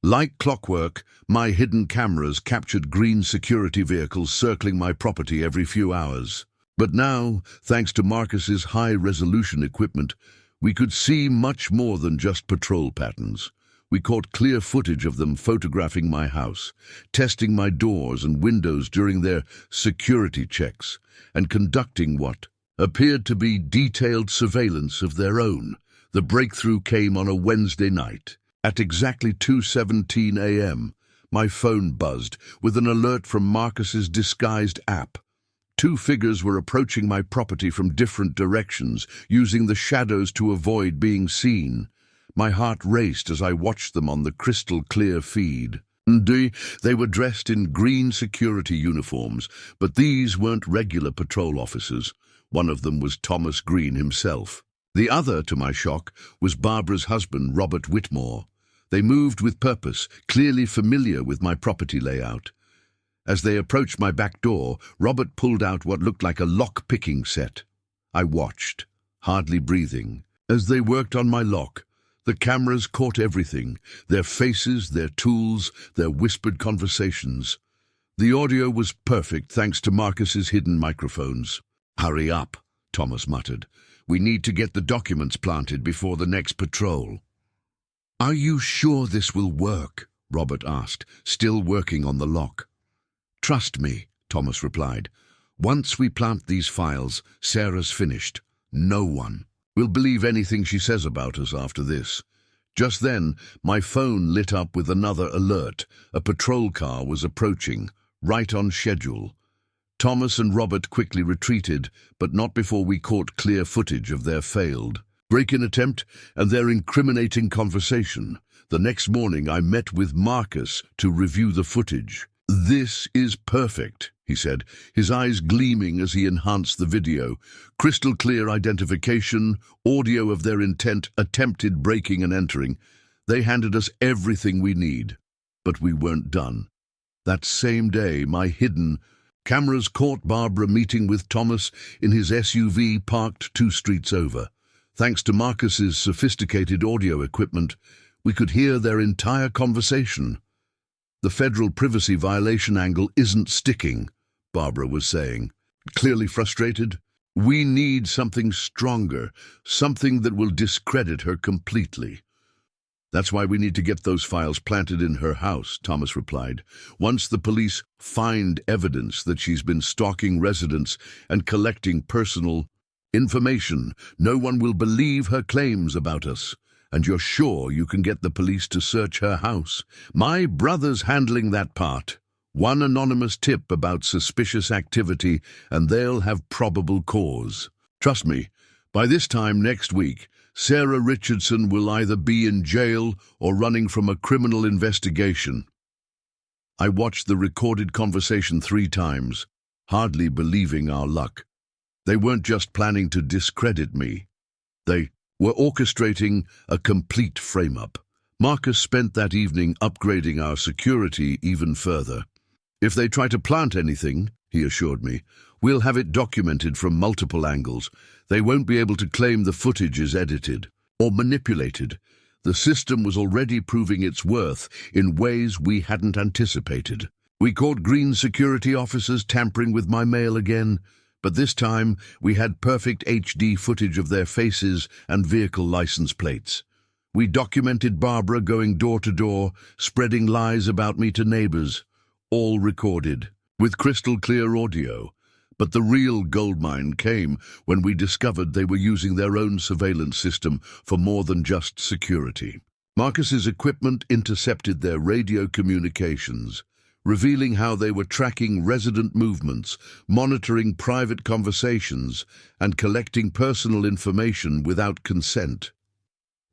Like clockwork, my hidden cameras captured Green security vehicles circling my property every few hours. But now, thanks to Marcus's high-resolution equipment, we could see much more than just patrol patterns. We caught clear footage of them photographing my house, testing my doors and windows during their security checks, and conducting what appeared to be detailed surveillance of their own. The breakthrough came on a Wednesday night. At exactly 2:17 a.m., my phone buzzed with an alert from Marcus's disguised app. Two figures were approaching my property from different directions, using the shadows to avoid being seen. My heart raced as I watched them on the crystal-clear feed. They were dressed in green security uniforms, but these weren't regular patrol officers. One of them was Thomas Green himself. The other, to my shock, was Barbara's husband, Robert Whitmore. They moved with purpose, clearly familiar with my property layout. As they approached my back door, Robert pulled out what looked like a lock-picking set. I watched, hardly breathing. As they worked on my lock, the cameras caught everything, their faces, their tools, their whispered conversations. The audio was perfect thanks to Marcus's hidden microphones. "Hurry up," Thomas muttered. "We need to get the documents planted before the next patrol." "Are you sure this will work?" Robert asked, still working on the lock. "Trust me," Thomas replied. "Once we plant these files, Sarah's finished. No one will believe anything she says about us after this." Just then, my phone lit up with another alert. A patrol car was approaching, right on schedule. Thomas and Robert quickly retreated, but not before we caught clear footage of their failed break-in attempt and their incriminating conversation. The next morning, I met with Marcus to review the footage. "This is perfect," he said, his eyes gleaming as he enhanced the video. "Crystal clear identification, audio of their attempted breaking and entering. They handed us everything we need." But we weren't done. That same day, my hidden cameras caught Barbara meeting with Thomas in his SUV parked 2 streets over. Thanks to Marcus's sophisticated audio equipment, we could hear their entire conversation. "The federal privacy violation angle isn't sticking," Barbara was saying, clearly frustrated. "We need something stronger, something that will discredit her completely." "That's why we need to get those files planted in her house," Thomas replied. "Once the police find evidence that she's been stalking residents and collecting personal information, no one will believe her claims about us. And you're sure you can get the police to search her house?" "My brother's handling that part. One anonymous tip about suspicious activity and they'll have probable cause. Trust me, by this time next week, Sarah Richardson will either be in jail or running from a criminal investigation." I watched the recorded conversation 3 times, hardly believing our luck. They weren't just planning to discredit me. They were orchestrating a complete frame-up. Marcus spent that evening upgrading our security even further. "If they try to plant anything," he assured me, "we'll have it documented from multiple angles. They won't be able to claim the footage is edited or manipulated. The system was already proving its worth in ways we hadn't anticipated." We caught Green security officers tampering with my mail again, but this time we had perfect HD footage of their faces and vehicle license plates. We documented Barbara going door to door, spreading lies about me to neighbors, all recorded, with crystal clear audio. But the real goldmine came when we discovered they were using their own surveillance system for more than just security. Marcus's equipment intercepted their radio communications, revealing how they were tracking resident movements, monitoring private conversations, and collecting personal information without consent.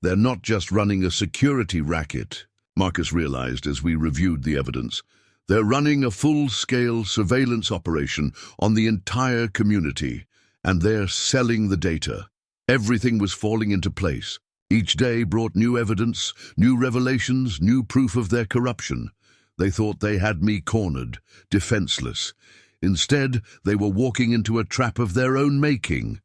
"They're not just running a security racket," Marcus realized as we reviewed the evidence. "They're running a full-scale surveillance operation on the entire community, and they're selling the data." Everything was falling into place. Each day brought new evidence, new revelations, new proof of their corruption. They thought they had me cornered, defenseless. Instead, they were walking into a trap of their own making.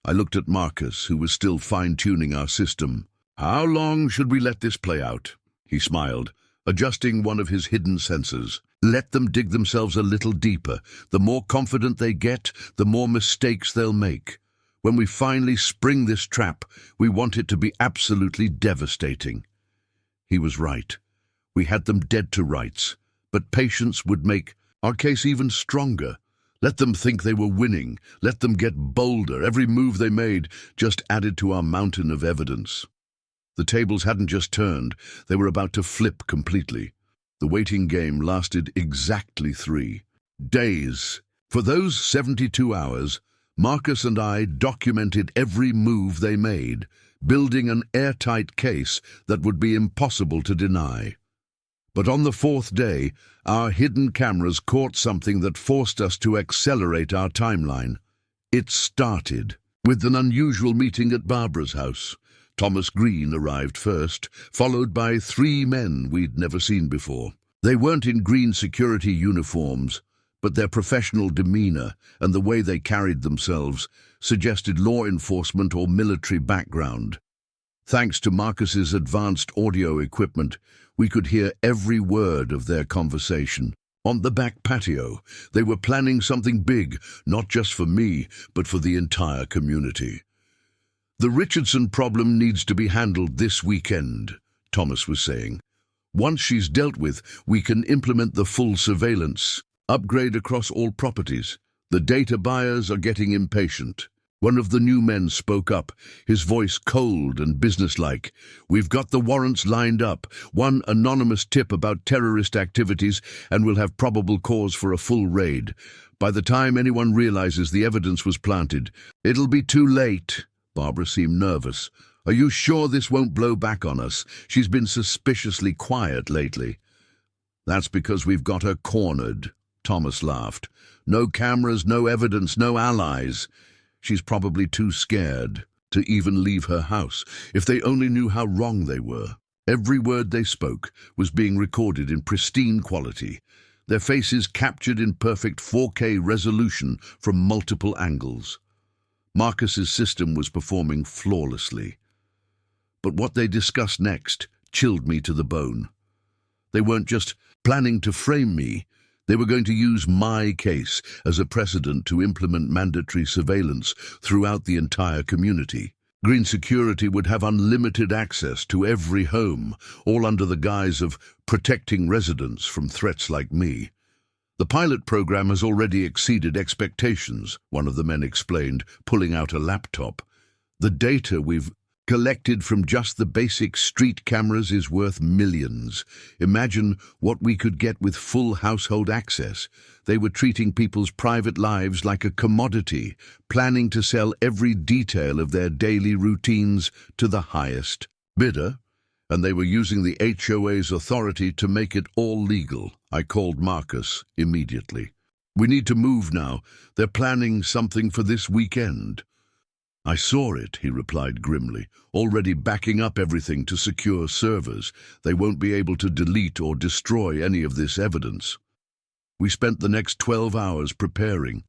I looked at Marcus, who was still fine-tuning our system. "How long should we let this play out?" He smiled, adjusting one of his hidden sensors. "Let them dig themselves a little deeper. The more confident they get, the more mistakes they'll make. When we finally spring this trap, we want it to be absolutely devastating." He was right. We had them dead to rights, but patience would make our case even stronger. Let them think they were winning. Let them get bolder. Every move they made just added to our mountain of evidence. The tables hadn't just turned, they were about to flip completely. The waiting game lasted exactly 3 days. For those 72 hours, Marcus and I documented every move they made, building an airtight case that would be impossible to deny. But on the 4th day, our hidden cameras caught something that forced us to accelerate our timeline. It started with an unusual meeting at Barbara's house. Thomas Green arrived first, followed by 3 men we'd never seen before. They weren't in green security uniforms, but their professional demeanor and the way they carried themselves suggested law enforcement or military background. Thanks to Marcus's advanced audio equipment, we could hear every word of their conversation. On the back patio, they were planning something big, not just for me, but for the entire community. "The Richardson problem needs to be handled this weekend," Thomas was saying. "Once she's dealt with, we can implement the full surveillance upgrade across all properties. The data buyers are getting impatient." One of the new men spoke up, his voice cold and businesslike. "We've got the warrants lined up, one anonymous tip about terrorist activities, and we'll have probable cause for a full raid. By the time anyone realizes the evidence was planted, it'll be too late." Barbara seemed nervous. "Are you sure this won't blow back on us? She's been suspiciously quiet lately." "That's because we've got her cornered," Thomas laughed. "No cameras, no evidence, no allies. She's probably too scared to even leave her house. If they only knew how wrong they were." Every word they spoke was being recorded in pristine quality, their faces captured in perfect 4K resolution from multiple angles. Marcus's system was performing flawlessly. But what they discussed next chilled me to the bone. They weren't just planning to frame me. They were going to use my case as a precedent to implement mandatory surveillance throughout the entire community. Green Security would have unlimited access to every home, all under the guise of protecting residents from threats like me. "The pilot program has already exceeded expectations," one of the men explained, pulling out a laptop. "The data we've collected from just the basic street cameras is worth millions. Imagine what we could get with full household access." They were treating people's private lives like a commodity, planning to sell every detail of their daily routines to the highest bidder, and they were using the HOA's authority to make it all legal. I called Marcus immediately. "We need to move now. They're planning something for this weekend." "I saw it," he replied grimly, "already backing up everything to secure servers. They won't be able to delete or destroy any of this evidence." We spent the next 12 hours preparing.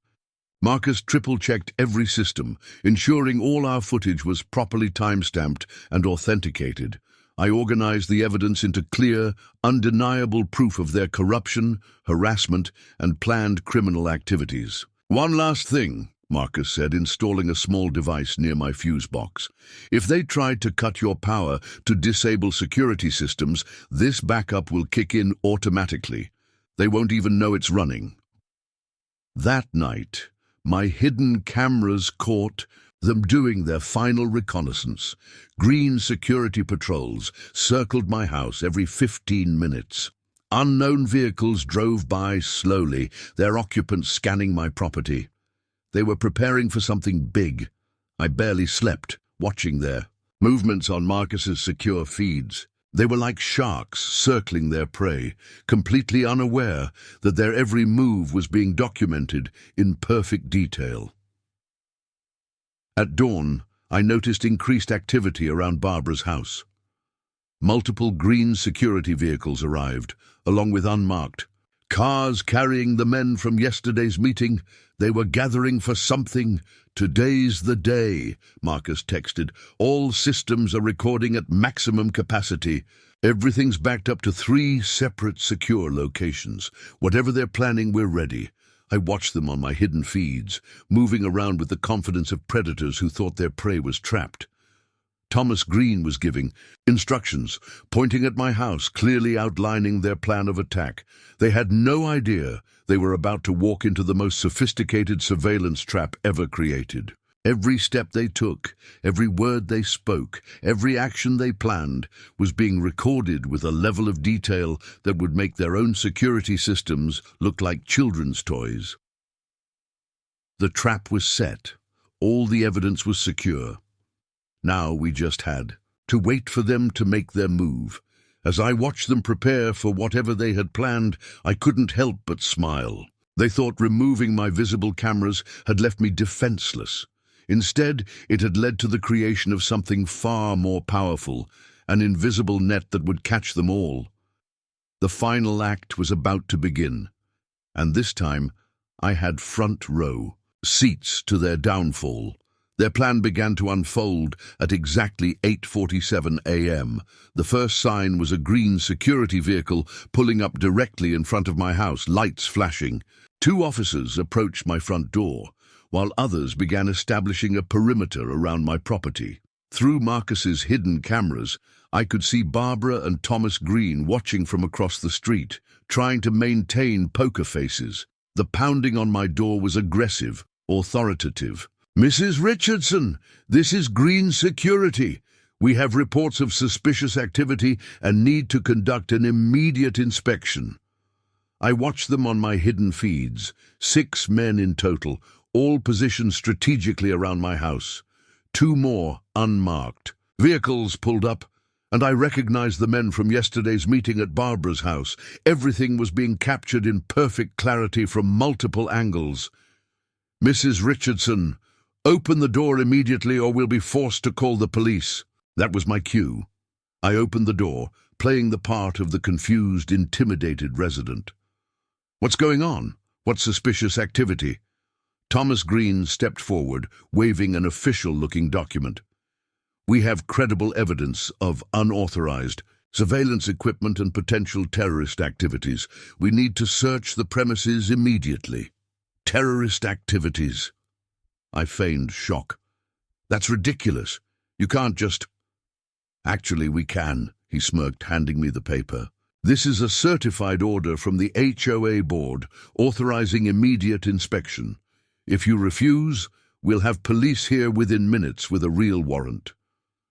Marcus triple-checked every system, ensuring all our footage was properly time-stamped and authenticated. I organized the evidence into clear, undeniable proof of their corruption, harassment, and planned criminal activities. "One last thing," Marcus said, installing a small device near my fuse box. "If they tried to cut your power to disable security systems, this backup will kick in automatically. They won't even know it's running." That night, my hidden cameras caught them doing their final reconnaissance. Green security patrols circled my house every 15 minutes. Unknown vehicles drove by slowly, their occupants scanning my property. They were preparing for something big. I barely slept, watching their movements on Marcus's secure feeds. They were like sharks circling their prey, completely unaware that their every move was being documented in perfect detail. At dawn, I noticed increased activity around Barbara's house. Multiple green security vehicles arrived, along with unmarked cars carrying the men from yesterday's meeting. They were gathering for something. "Today's the day," Marcus texted. "All systems are recording at maximum capacity. Everything's backed up to 3 separate secure locations. Whatever they're planning, we're ready." I watched them on my hidden feeds, moving around with the confidence of predators who thought their prey was trapped. Thomas Green was giving instructions, pointing at my house, clearly outlining their plan of attack. They had no idea they were about to walk into the most sophisticated surveillance trap ever created. Every step they took, every word they spoke, every action they planned was being recorded with a level of detail that would make their own security systems look like children's toys. The trap was set. All the evidence was secure. Now we just had to wait for them to make their move. As I watched them prepare for whatever they had planned, I couldn't help but smile. They thought removing my visible cameras had left me defenseless. Instead, it had led to the creation of something far more powerful, an invisible net that would catch them all. The final act was about to begin, and this time I had front row, seats to their downfall. Their plan began to unfold at exactly 8:47 a.m. The first sign was a green security vehicle pulling up directly in front of my house, lights flashing. 2 officers approached my front door, while others began establishing a perimeter around my property. Through Marcus's hidden cameras, I could see Barbara and Thomas Green watching from across the street, trying to maintain poker faces. The pounding on my door was aggressive, authoritative. "Mrs. Richardson, this is Green Security. We have reports of suspicious activity and need to conduct an immediate inspection." I watched them on my hidden feeds, 6 men in total, all positioned strategically around my house. 2 more unmarked. Vehicles pulled up, and I recognized the men from yesterday's meeting at Barbara's house. Everything was being captured in perfect clarity from multiple angles. "Mrs. Richardson, open the door immediately or we'll be forced to call the police." That was my cue. I opened the door, playing the part of the confused, intimidated resident. "What's going on? What suspicious activity?" Thomas Green stepped forward, waving an official-looking document. "We have credible evidence of unauthorized surveillance equipment and potential terrorist activities. We need to search the premises immediately." "Terrorist activities?" I feigned shock. "That's ridiculous. You can't just—" "Actually, we can," he smirked, handing me the paper. "This is a certified order from the HOA board authorizing immediate inspection. If you refuse, we'll have police here within minutes with a real warrant."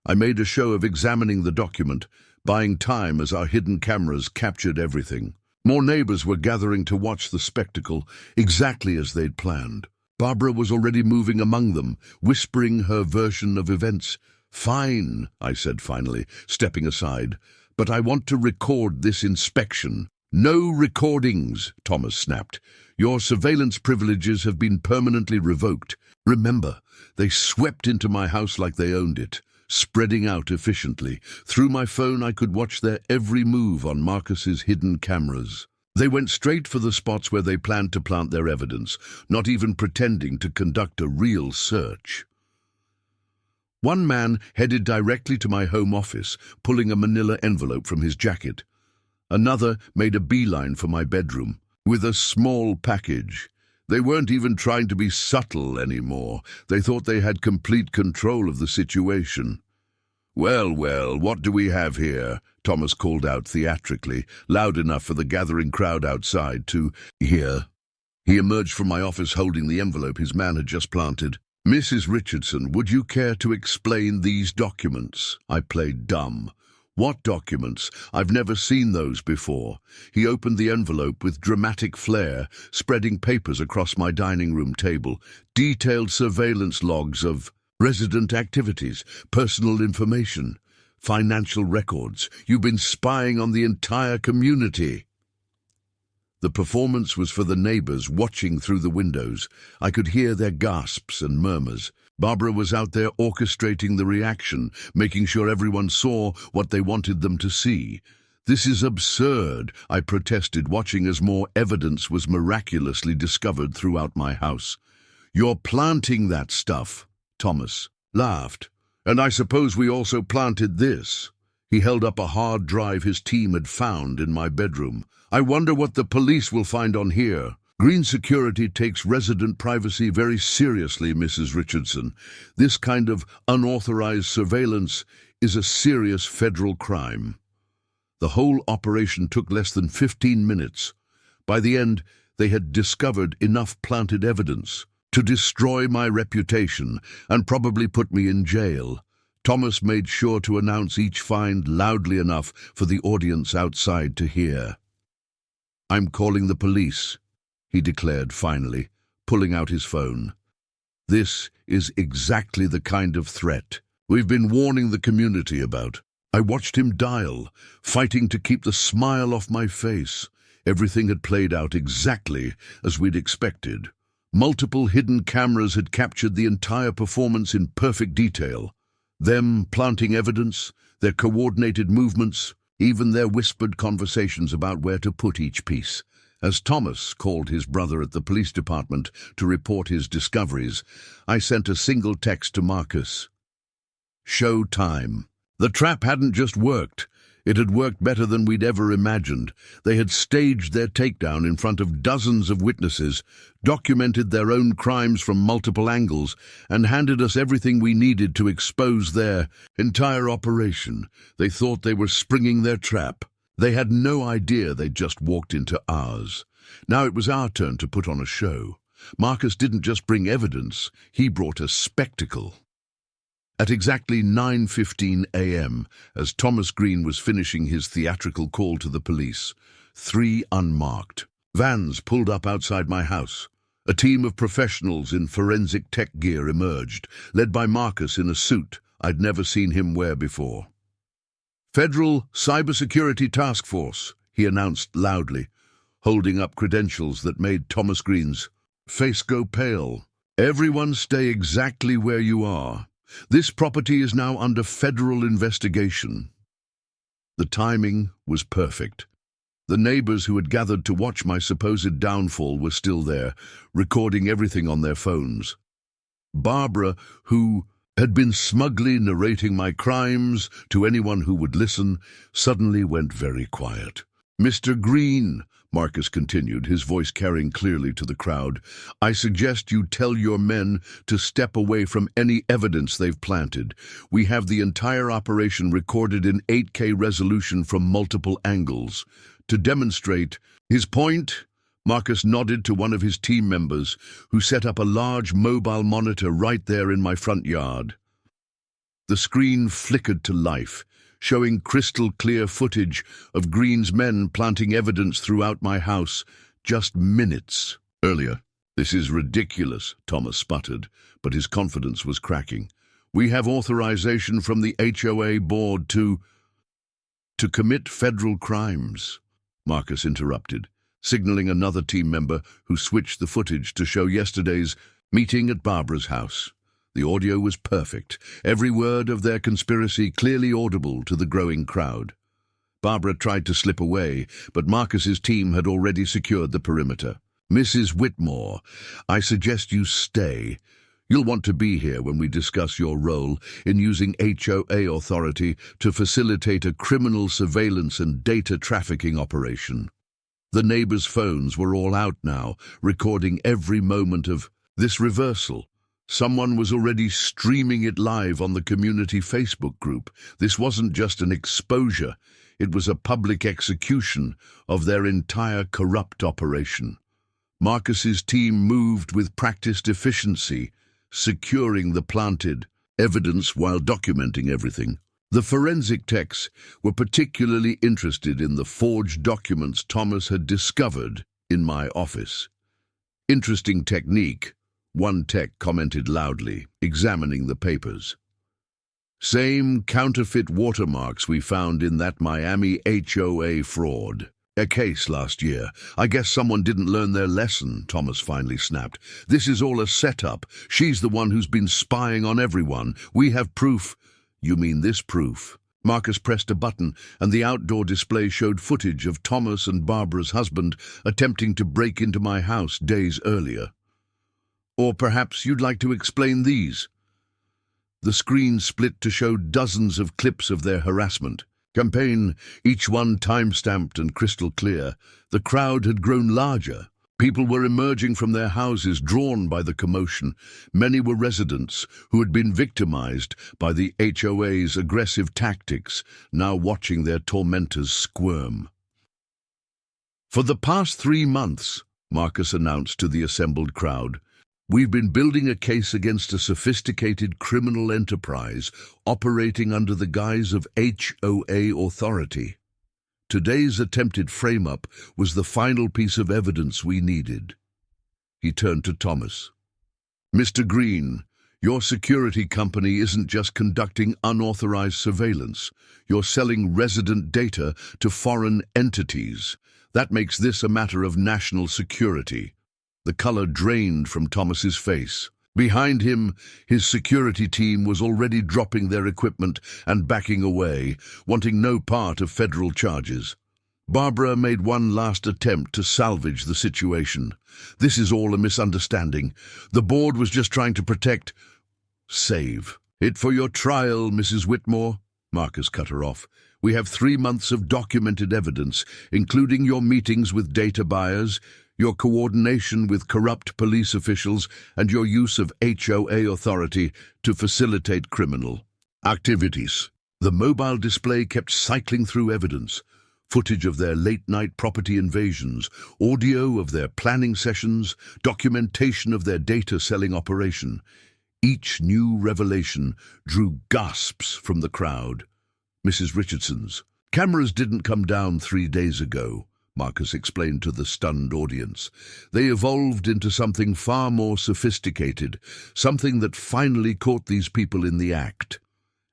I made a show of examining the document, buying time as our hidden cameras captured everything. More neighbors were gathering to watch the spectacle, exactly as they'd planned. Barbara was already moving among them, whispering her version of events. "Fine," I said finally, stepping aside, "but I want to record this inspection." "No recordings," Thomas snapped. "Your surveillance privileges have been permanently revoked." Remember, they swept into my house like they owned it, spreading out efficiently. Through my phone, I could watch their every move on Marcus's hidden cameras. They went straight for the spots where they planned to plant their evidence, not even pretending to conduct a real search. One man headed directly to my home office, pulling a manila envelope from his jacket. Another made a beeline for my bedroom, with a small package. They weren't even trying to be subtle anymore. They thought they had complete control of the situation. "Well, well, what do we have here?" Thomas called out theatrically, loud enough for the gathering crowd outside to hear. He emerged from my office holding the envelope his man had just planted. "Mrs. Richardson, would you care to explain these documents?" I played dumb. "What documents? I've never seen those before." He opened the envelope with dramatic flair, spreading papers across my dining room table, detailed surveillance logs of resident activities, personal information, financial records. "You've been spying on the entire community." The performance was for the neighbors watching through the windows. I could hear their gasps and murmurs. Barbara was out there orchestrating the reaction, making sure everyone saw what they wanted them to see. "This is absurd," I protested, watching as more evidence was miraculously discovered throughout my house. "You're planting that stuff," Thomas laughed. "And I suppose we also planted this." He held up a hard drive his team had found in my bedroom. "I wonder what the police will find on here." "Green Security takes resident privacy very seriously, Mrs. Richardson. This kind of unauthorized surveillance is a serious federal crime." The whole operation took less than 15 minutes. By the end, they had discovered enough planted evidence to destroy my reputation and probably put me in jail. Thomas made sure to announce each find loudly enough for the audience outside to hear. "I'm calling the police," he declared finally, pulling out his phone. "This is exactly the kind of threat we've been warning the community about." I watched him dial, fighting to keep the smile off my face. Everything had played out exactly as we'd expected. Multiple hidden cameras had captured the entire performance in perfect detail. Them planting evidence, their coordinated movements, even their whispered conversations about where to put each piece. As Thomas called his brother at the police department to report his discoveries, I sent a single text to Marcus. "Show time." The trap hadn't just worked. It had worked better than we'd ever imagined. They had staged their takedown in front of dozens of witnesses, documented their own crimes from multiple angles, and handed us everything we needed to expose their entire operation. They thought they were springing their trap. They had no idea they'd just walked into ours. Now it was our turn to put on a show. Marcus didn't just bring evidence, he brought a spectacle. At exactly 9:15 a.m., as Thomas Green was finishing his theatrical call to the police, 3 unmarked vans pulled up outside my house. A team of professionals in forensic tech gear emerged, led by Marcus in a suit I'd never seen him wear before. "Federal Cybersecurity Task Force," he announced loudly, holding up credentials that made Thomas Green's face go pale. "Everyone stay exactly where you are. This property is now under federal investigation." The timing was perfect. The neighbors who had gathered to watch my supposed downfall were still there, recording everything on their phones. Barbara, who had been smugly narrating my crimes to anyone who would listen, suddenly went very quiet. "Mr. Green," Marcus continued, his voice carrying clearly to the crowd, "I suggest you tell your men to step away from any evidence they've planted. We have the entire operation recorded in 8K resolution from multiple angles. To demonstrate his point," Marcus nodded to one of his team members, who set up a large mobile monitor right there in my front yard. The screen flickered to life, showing crystal-clear footage of Green's men planting evidence throughout my house just minutes earlier. "This is ridiculous," Thomas sputtered, but his confidence was cracking. "We have authorization from the HOA board to commit federal crimes," Marcus interrupted, signaling another team member who switched the footage to show yesterday's meeting at Barbara's house. The audio was perfect, every word of their conspiracy clearly audible to the growing crowd. Barbara tried to slip away, but Marcus's team had already secured the perimeter. "Mrs. Whitmore, I suggest you stay. You'll want to be here when we discuss your role in using HOA authority to facilitate a criminal surveillance and data trafficking operation." The neighbors' phones were all out now, recording every moment of this reversal. Someone was already streaming it live on the community Facebook group. This wasn't just an exposure, it was a public execution of their entire corrupt operation. Marcus's team moved with practiced efficiency, securing the planted evidence while documenting everything. The forensic techs were particularly interested in the forged documents Thomas had discovered in my office. "Interesting technique," one tech commented loudly, examining the papers. "Same counterfeit watermarks we found in that Miami HOA fraud. A case last year. I guess someone didn't learn their lesson," Thomas finally snapped. "This is all a setup. She's the one who's been spying on everyone. We have proof." "You mean this proof?" Marcus pressed a button, and the outdoor display showed footage of Thomas and Barbara's husband attempting to break into my house days earlier. "Or perhaps you'd like to explain these?" The screen split to show dozens of clips of their harassment campaign, each one time-stamped and crystal clear. The crowd had grown larger. People were emerging from their houses, drawn by the commotion. Many were residents who had been victimized by the HOA's aggressive tactics, now watching their tormentors squirm. "For the past 3 months," Marcus announced to the assembled crowd, We've been building a case against a sophisticated criminal enterprise operating under the guise of HOA authority. Today's attempted frame-up was the final piece of evidence we needed. He turned to Thomas. Mr. Green, your security company isn't just conducting unauthorized surveillance. You're selling resident data to foreign entities. That makes this a matter of national security. The color drained from Thomas's face. Behind him, his security team was already dropping their equipment and backing away, wanting no part of federal charges. Barbara made one last attempt to salvage the situation. This is all a misunderstanding. The board was just trying to save. It for your trial, Mrs. Whitmore. Marcus cut her off. We have 3 months of documented evidence, including your meetings with data buyers, your coordination with corrupt police officials, and your use of HOA authority to facilitate criminal activities. The mobile display kept cycling through evidence. Footage of their late-night property invasions, audio of their planning sessions, documentation of their data-selling operation. Each new revelation drew gasps from the crowd. Mrs. Richardson's. Cameras didn't come down 3 days ago, Marcus explained to the stunned audience. They evolved into something far more sophisticated, something that finally caught these people in the act.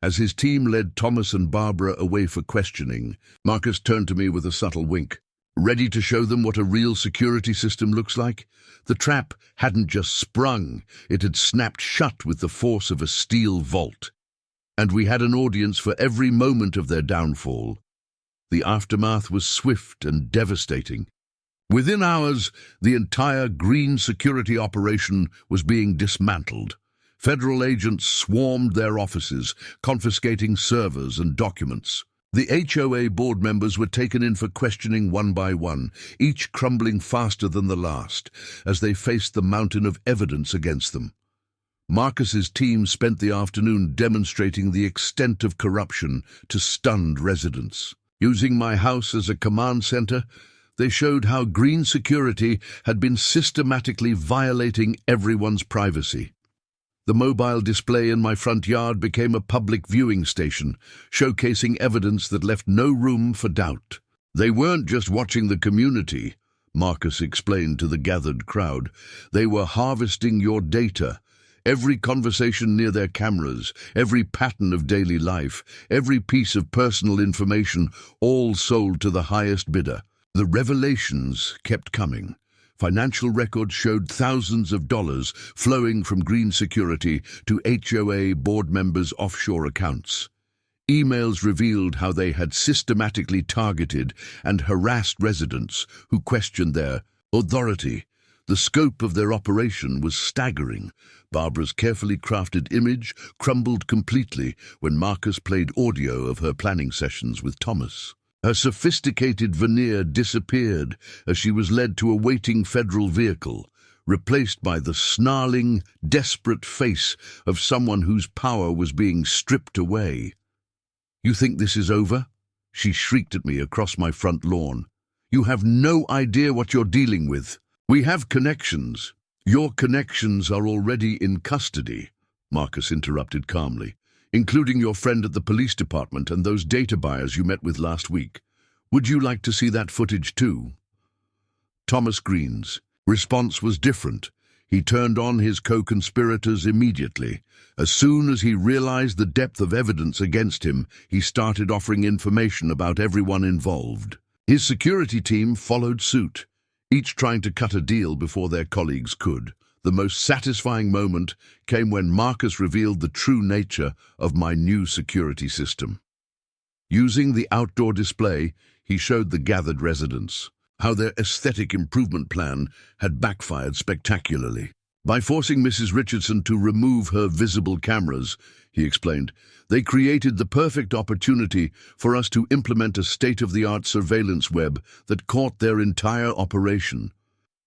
As his team led Thomas and Barbara away for questioning, Marcus turned to me with a subtle wink. Ready to show them what a real security system looks like? The trap hadn't just sprung, it had snapped shut with the force of a steel vault. And we had an audience for every moment of their downfall. The aftermath was swift and devastating. Within hours, the entire green security operation was being dismantled. Federal agents swarmed their offices, confiscating servers and documents. The HOA board members were taken in for questioning one by one, each crumbling faster than the last, as they faced the mountain of evidence against them. Marcus's team spent the afternoon demonstrating the extent of corruption to stunned residents. Using my house as a command center, they showed how green security had been systematically violating everyone's privacy. The mobile display in my front yard became a public viewing station, showcasing evidence that left no room for doubt. They weren't just watching the community, Marcus explained to the gathered crowd. They were harvesting your data. Every conversation near their cameras, every pattern of daily life, every piece of personal information, all sold to the highest bidder. The revelations kept coming. Financial records showed thousands of dollars flowing from green security to HOA board members' offshore accounts. Emails revealed how they had systematically targeted and harassed residents who questioned their authority. The scope of their operation was staggering. Barbara's carefully crafted image crumbled completely when Marcus played audio of her planning sessions with Thomas. Her sophisticated veneer disappeared as she was led to a waiting federal vehicle, replaced by the snarling, desperate face of someone whose power was being stripped away. "You think this is over?" she shrieked at me across my front lawn. "You have no idea what you're dealing with. We have connections." "Your connections are already in custody," Marcus interrupted calmly, "including your friend at the police department and those data buyers you met with last week. Would you like to see that footage too?" Thomas Green's response was different. He turned on his co-conspirators immediately. As soon as he realized the depth of evidence against him, he started offering information about everyone involved. His security team followed suit, each trying to cut a deal before their colleagues could. The most satisfying moment came when Marcus revealed the true nature of my new security system. Using the outdoor display, he showed the gathered residents how their aesthetic improvement plan had backfired spectacularly. By forcing Mrs. Richardson to remove her visible cameras, he explained, they created the perfect opportunity for us to implement a state-of-the-art surveillance web that caught their entire operation.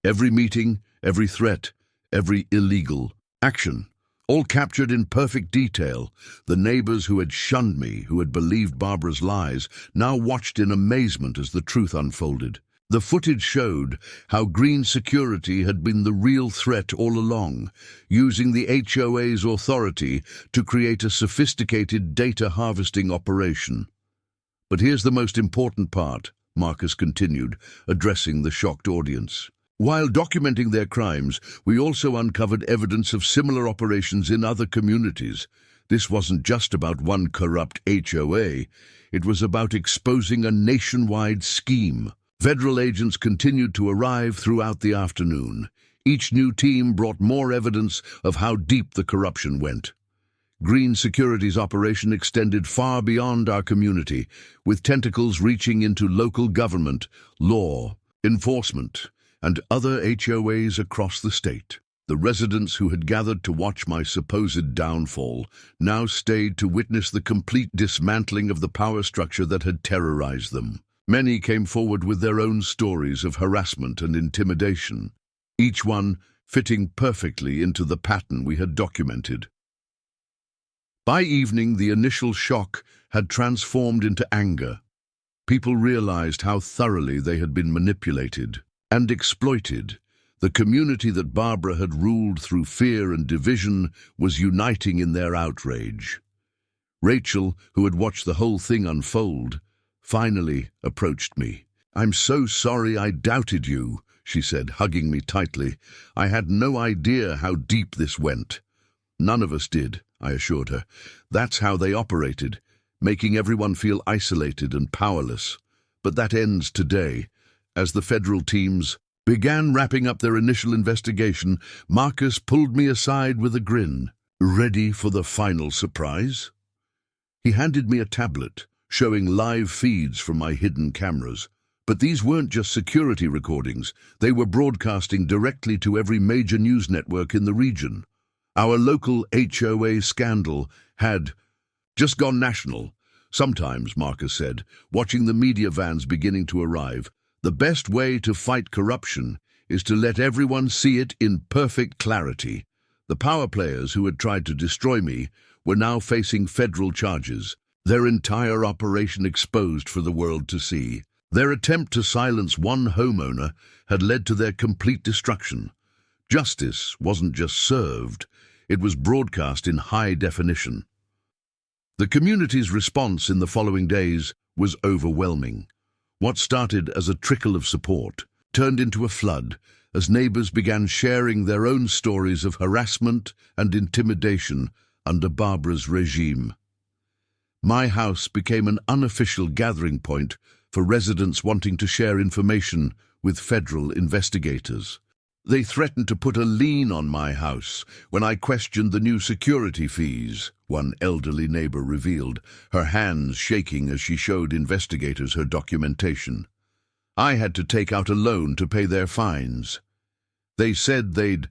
Every meeting, every threat, every illegal action, all captured in perfect detail. The neighbors who had shunned me, who had believed Barbara's lies, now watched in amazement as the truth unfolded. The footage showed how Green Security had been the real threat all along, using the HOA's authority to create a sophisticated data harvesting operation. But here's the most important part, Marcus continued, addressing the shocked audience. While documenting their crimes, we also uncovered evidence of similar operations in other communities. This wasn't just about one corrupt HOA, it was about exposing a nationwide scheme. Federal agents continued to arrive throughout the afternoon. Each new team brought more evidence of how deep the corruption went. Green Security's operation extended far beyond our community, with tentacles reaching into local government, law, enforcement, and other HOAs across the state. The residents who had gathered to watch my supposed downfall now stayed to witness the complete dismantling of the power structure that had terrorized them. Many came forward with their own stories of harassment and intimidation, each one fitting perfectly into the pattern we had documented. By evening, the initial shock had transformed into anger. People realized how thoroughly they had been manipulated and exploited. The community that Barbara had ruled through fear and division was uniting in their outrage. Rachel, who had watched the whole thing unfold, finally approached me. "I'm so sorry I doubted you," she said, hugging me tightly. "I had no idea how deep this went." "None of us did," I assured her. "That's how they operated, making everyone feel isolated and powerless. But that ends today. As the federal teams began wrapping up their initial investigation, Marcus pulled me aside with a grin. "Ready for the final surprise?" He handed me a tablet, showing live feeds from my hidden cameras. But these weren't just security recordings. They were broadcasting directly to every major news network in the region. Our local HOA scandal had just gone national. "Sometimes," Marcus said, watching the media vans beginning to arrive, "the best way to fight corruption is to let everyone see it in perfect clarity." The power players who had tried to destroy me were now facing federal charges, their entire operation exposed for the world to see. Their attempt to silence one homeowner had led to their complete destruction. Justice wasn't just served, it was broadcast in high definition. The community's response in the following days was overwhelming. What started as a trickle of support turned into a flood as neighbors began sharing their own stories of harassment and intimidation under Barbara's regime. My house became an unofficial gathering point for residents wanting to share information with federal investigators. They threatened to put a lien on my house when I questioned the new security fees, one elderly neighbor revealed, her hands shaking as she showed investigators her documentation. I had to take out a loan to pay their fines. They said they'd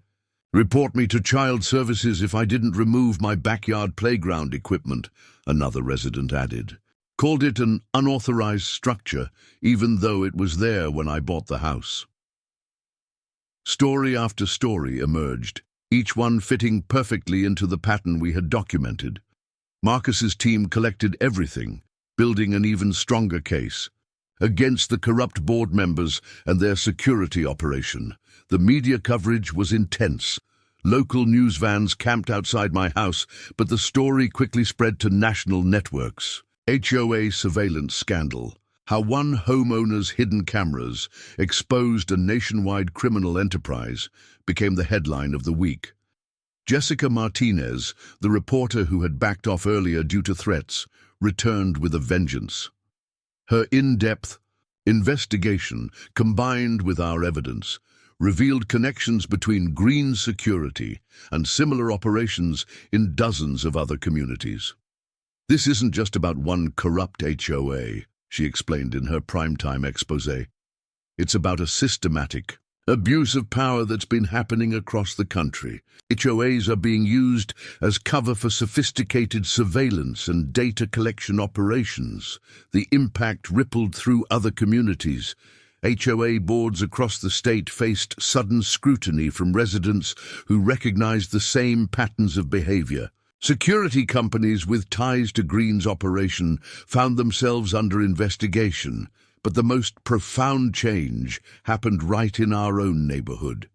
report me to child services if I didn't remove my backyard playground equipment, another resident added. Called it an unauthorized structure, even though it was there when I bought the house. Story after story emerged, each one fitting perfectly into the pattern we had documented. Marcus's team collected everything, building an even stronger case. Against the corrupt board members and their security operation, the media coverage was intense. Local news vans camped outside my house, but the story quickly spread to national networks. HOA surveillance scandal. How one homeowner's hidden cameras exposed a nationwide criminal enterprise became the headline of the week. Jessica Martinez, the reporter who had backed off earlier due to threats, returned with a vengeance. Her in-depth investigation, combined with our evidence, revealed connections between Green Security and similar operations in dozens of other communities. "This isn't just about one corrupt HOA," she explained in her primetime exposé. "It's about a systematic abuse of power that's been happening across the country. HOAs are being used as cover for sophisticated surveillance and data collection operations. The impact rippled through other communities. HOA boards across the state faced sudden scrutiny from residents who recognized the same patterns of behavior. Security companies with ties to Green's operation found themselves under investigation, But the most profound change happened right in our own neighborhood.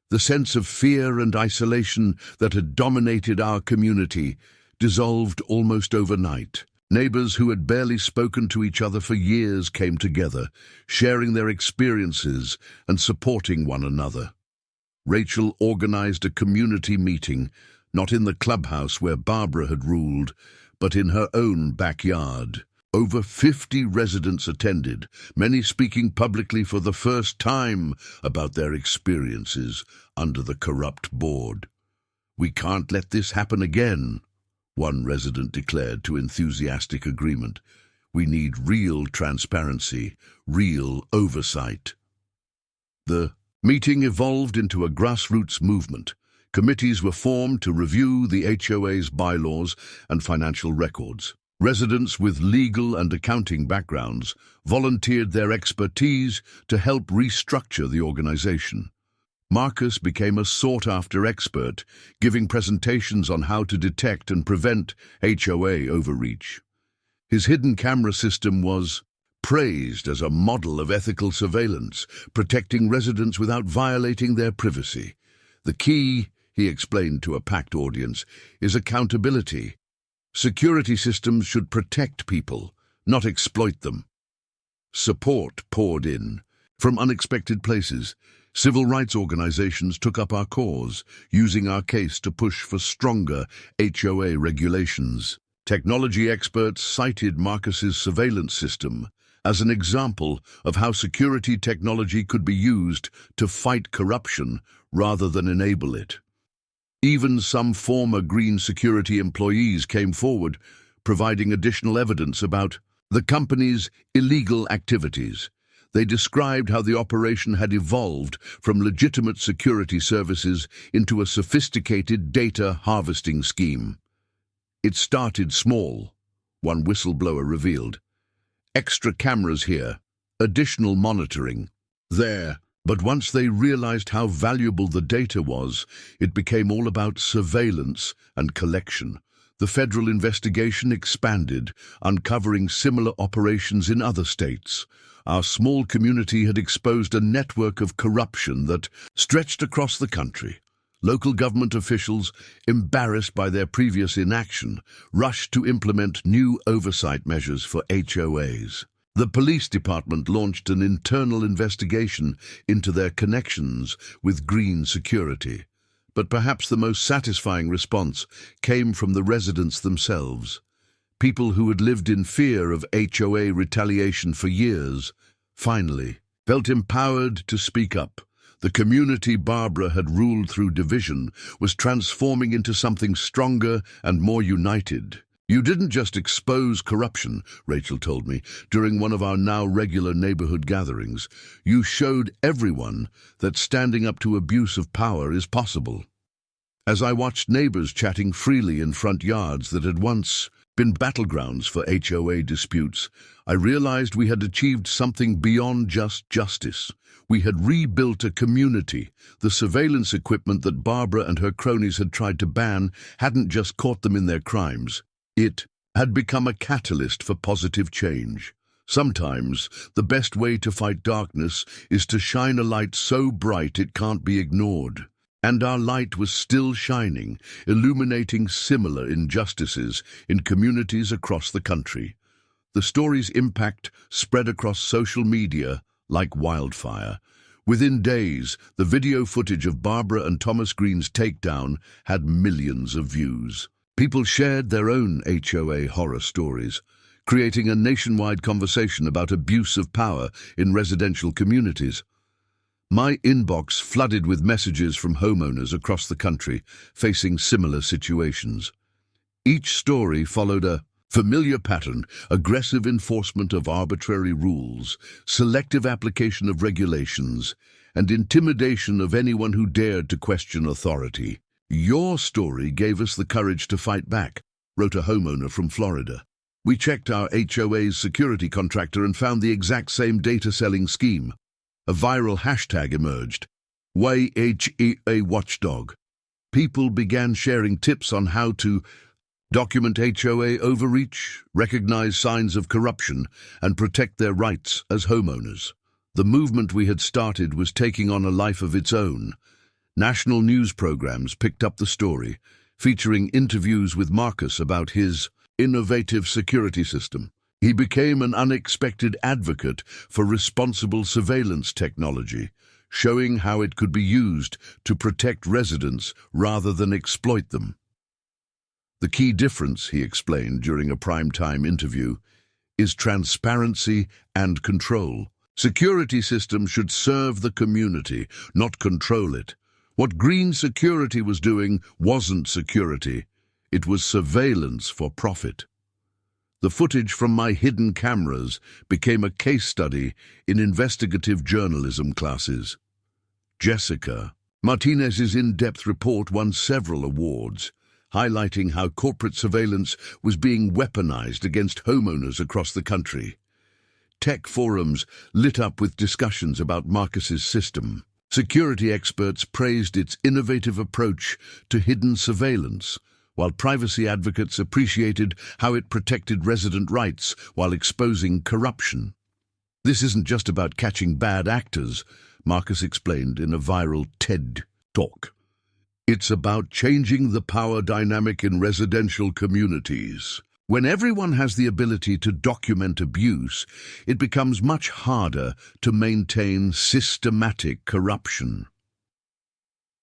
The sense of fear and isolation that had dominated our community dissolved almost overnight. Neighbors who had barely spoken to each other for years came together, sharing their experiences and supporting one another. Rachel organized a community meeting, not in the clubhouse where Barbara had ruled, but in her own backyard. Over 50 residents attended, many speaking publicly for the first time about their experiences under the corrupt board. "We can't let this happen again," one resident declared to enthusiastic agreement. "We need real transparency, real oversight." The meeting evolved into a grassroots movement. Committees were formed to review the HOA's bylaws and financial records. Residents with legal and accounting backgrounds volunteered their expertise to help restructure the organization. Marcus became a sought-after expert, giving presentations on how to detect and prevent HOA overreach. His hidden camera system was praised as a model of ethical surveillance, protecting residents without violating their privacy. "The key," he explained to a packed audience, "is accountability. Security systems should protect people, not exploit them." Support poured in. From unexpected places, civil rights organizations took up our cause, using our case to push for stronger HOA regulations. Technology experts cited Marcus's surveillance system as an example of how security technology could be used to fight corruption rather than enable it. Even some former Green security employees came forward, providing additional evidence about the company's illegal activities. They described how the operation had evolved from legitimate security services into a sophisticated data harvesting scheme. "It started small," one whistleblower revealed. "Extra cameras here, additional monitoring there." But once they realized how valuable the data was, it became all about surveillance and collection. The federal investigation expanded, uncovering similar operations in other states. Our small community had exposed a network of corruption that stretched across the country. Local government officials, embarrassed by their previous inaction, rushed to implement new oversight measures for HOAs. The police department launched an internal investigation into their connections with Green security. But perhaps the most satisfying response came from the residents themselves. People who had lived in fear of HOA retaliation for years, finally, felt empowered to speak up. The community Barbara had ruled through division was transforming into something stronger and more united. "You didn't just expose corruption," Rachel told me, during one of our now regular neighborhood gatherings. "You showed everyone that standing up to abuse of power is possible." As I watched neighbors chatting freely in front yards that had once been battlegrounds for HOA disputes, I realized we had achieved something beyond just justice. We had rebuilt a community. The surveillance equipment that Barbara and her cronies had tried to ban hadn't just caught them in their crimes. It had become a catalyst for positive change. Sometimes, the best way to fight darkness is to shine a light so bright it can't be ignored. And our light was still shining, illuminating similar injustices in communities across the country. The story's impact spread across social media like wildfire. Within days, the video footage of Barbara and Thomas Green's takedown had millions of views. People shared their own HOA horror stories, creating a nationwide conversation about abuse of power in residential communities. My inbox flooded with messages from homeowners across the country facing similar situations. Each story followed a familiar pattern: aggressive enforcement of arbitrary rules, selective application of regulations, and intimidation of anyone who dared to question authority. "Your story gave us the courage to fight back," wrote a homeowner from Florida. "We checked our HOA's security contractor and found the exact same data-selling scheme." A viral hashtag emerged, YHEA Watchdog. People began sharing tips on how to document HOA overreach, recognize signs of corruption, and protect their rights as homeowners. The movement we had started was taking on a life of its own. National news programs picked up the story, featuring interviews with Marcus about his innovative security system. He became an unexpected advocate for responsible surveillance technology, showing how it could be used to protect residents rather than exploit them. The key difference, he explained during a primetime interview, is transparency and control. Security systems should serve the community, not control it. What green security was doing wasn't security. It was surveillance for profit. The footage from my hidden cameras became a case study in investigative journalism classes. Jessica Martinez's in-depth report won several awards, highlighting how corporate surveillance was being weaponized against homeowners across the country. Tech forums lit up with discussions about Marcus's system. Security experts praised its innovative approach to hidden surveillance, while privacy advocates appreciated how it protected resident rights while exposing corruption. This isn't just about catching bad actors, Marcus explained in a viral TED Talk. It's about changing the power dynamic in residential communities. When everyone has the ability to document abuse, it becomes much harder to maintain systematic corruption.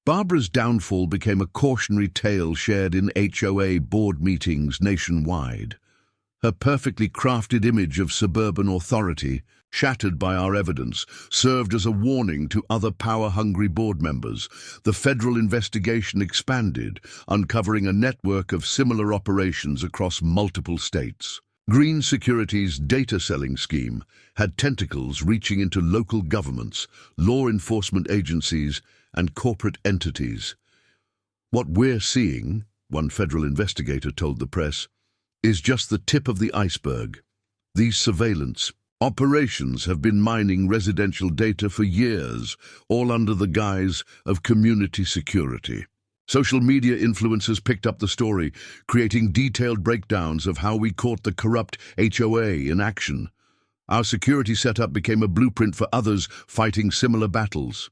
Barbara's downfall became a cautionary tale shared in HOA board meetings nationwide. Her perfectly crafted image of suburban authority, shattered by our evidence, served as a warning to other power-hungry board members. The federal investigation expanded, uncovering a network of similar operations across multiple states. Green Security's data selling scheme had tentacles reaching into local governments, law enforcement agencies, and corporate entities. What we're seeing, one federal investigator told the press, is just the tip of the iceberg. These surveillance operations have been mining residential data for years, all under the guise of community security. Social media influencers picked up the story, creating detailed breakdowns of how we caught the corrupt HOA in action. Our security setup became a blueprint for others fighting similar battles.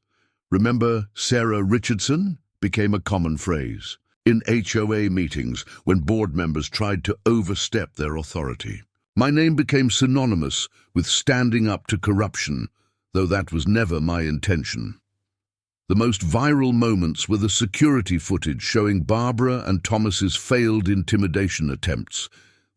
"Remember Sarah Richardson?" became a common phrase in HOA meetings when board members tried to overstep their authority. My name became synonymous with standing up to corruption, though that was never my intention. The most viral moments were the security footage showing Barbara and Thomas's failed intimidation attempts,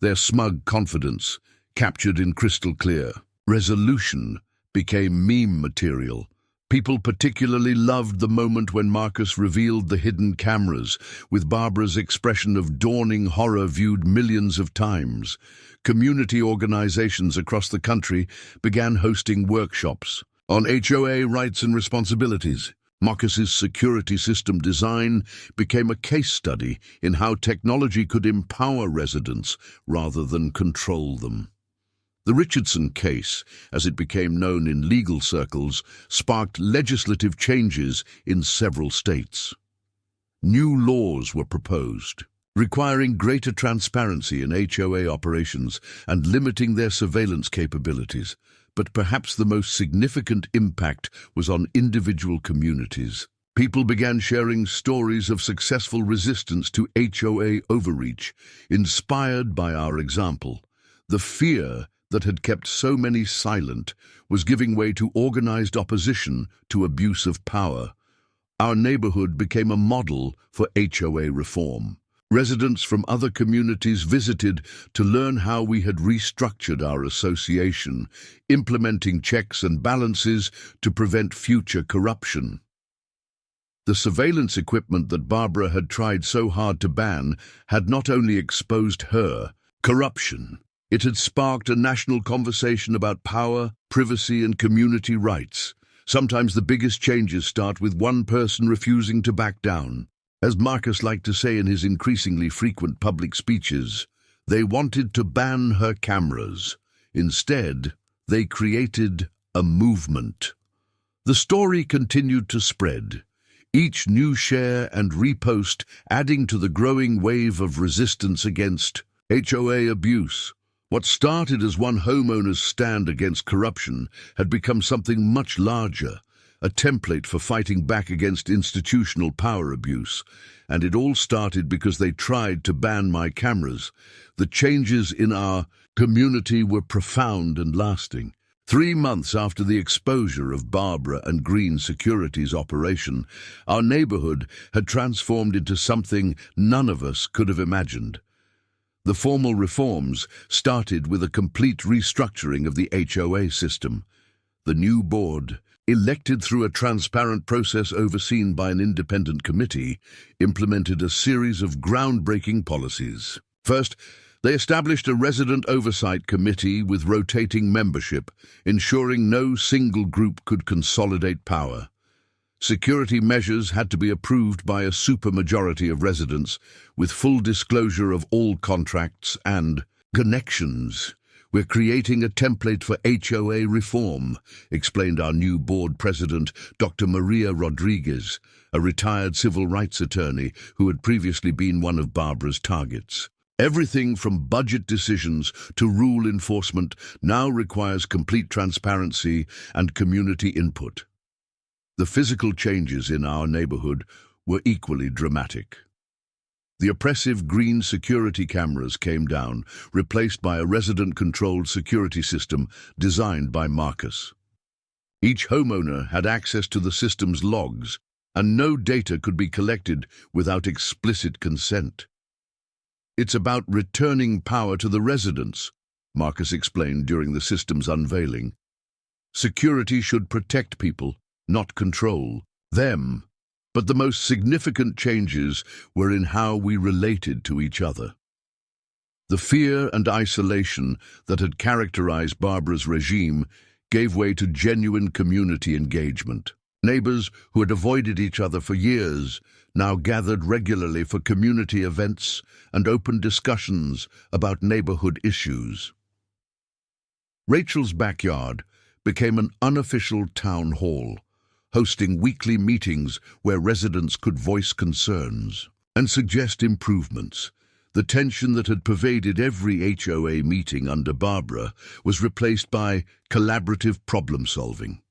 their smug confidence captured in crystal clear. Resolution became meme material. People particularly loved the moment when Marcus revealed the hidden cameras, with Barbara's expression of dawning horror viewed millions of times. Community organizations across the country began hosting workshops on HOA rights and responsibilities. Marcus's security system design became a case study in how technology could empower residents rather than control them. The Richardson case, as it became known in legal circles, sparked legislative changes in several states. New laws were proposed, requiring greater transparency in HOA operations and limiting their surveillance capabilities. But perhaps the most significant impact was on individual communities. People began sharing stories of successful resistance to HOA overreach, inspired by our example. The fear that had kept so many silent was giving way to organized opposition to abuse of power. Our neighborhood became a model for HOA reform. Residents from other communities visited to learn how we had restructured our association, implementing checks and balances to prevent future corruption. The surveillance equipment that Barbara had tried so hard to ban had not only exposed her corruption, it had sparked a national conversation about power, privacy, and community rights. Sometimes the biggest changes start with one person refusing to back down. As Marcus liked to say in his increasingly frequent public speeches, they wanted to ban her cameras. Instead, they created a movement. The story continued to spread, each new share and repost adding to the growing wave of resistance against HOA abuse. What started as one homeowner's stand against corruption had become something much larger, a template for fighting back against institutional power abuse. And it all started because they tried to ban my cameras. The changes in our community were profound and lasting. 3 months after the exposure of Barbara and Green Security's operation, our neighborhood had transformed into something none of us could have imagined. The formal reforms started with a complete restructuring of the HOA system. The new board, elected through a transparent process overseen by an independent committee, implemented a series of groundbreaking policies. First, they established a resident oversight committee with rotating membership, ensuring no single group could consolidate power. Security measures had to be approved by a supermajority of residents, with full disclosure of all contracts and connections. "We're creating a template for HOA reform," explained our new board president, Dr. Maria Rodriguez, a retired civil rights attorney who had previously been one of Barbara's targets. "Everything from budget decisions to rule enforcement now requires complete transparency and community input." The physical changes in our neighborhood were equally dramatic. The oppressive green security cameras came down, replaced by a resident-controlled security system designed by Marcus. Each homeowner had access to the system's logs, and no data could be collected without explicit consent. "It's about returning power to the residents," Marcus explained during the system's unveiling. "Security should protect people, not control them." But the most significant changes were in how we related to each other. The fear and isolation that had characterized Barbara's regime gave way to genuine community engagement. Neighbors who had avoided each other for years now gathered regularly for community events and open discussions about neighborhood issues. Rachel's backyard became an unofficial town hall, hosting weekly meetings where residents could voice concerns and suggest improvements. The tension that had pervaded every HOA meeting under Barbara was replaced by collaborative problem-solving.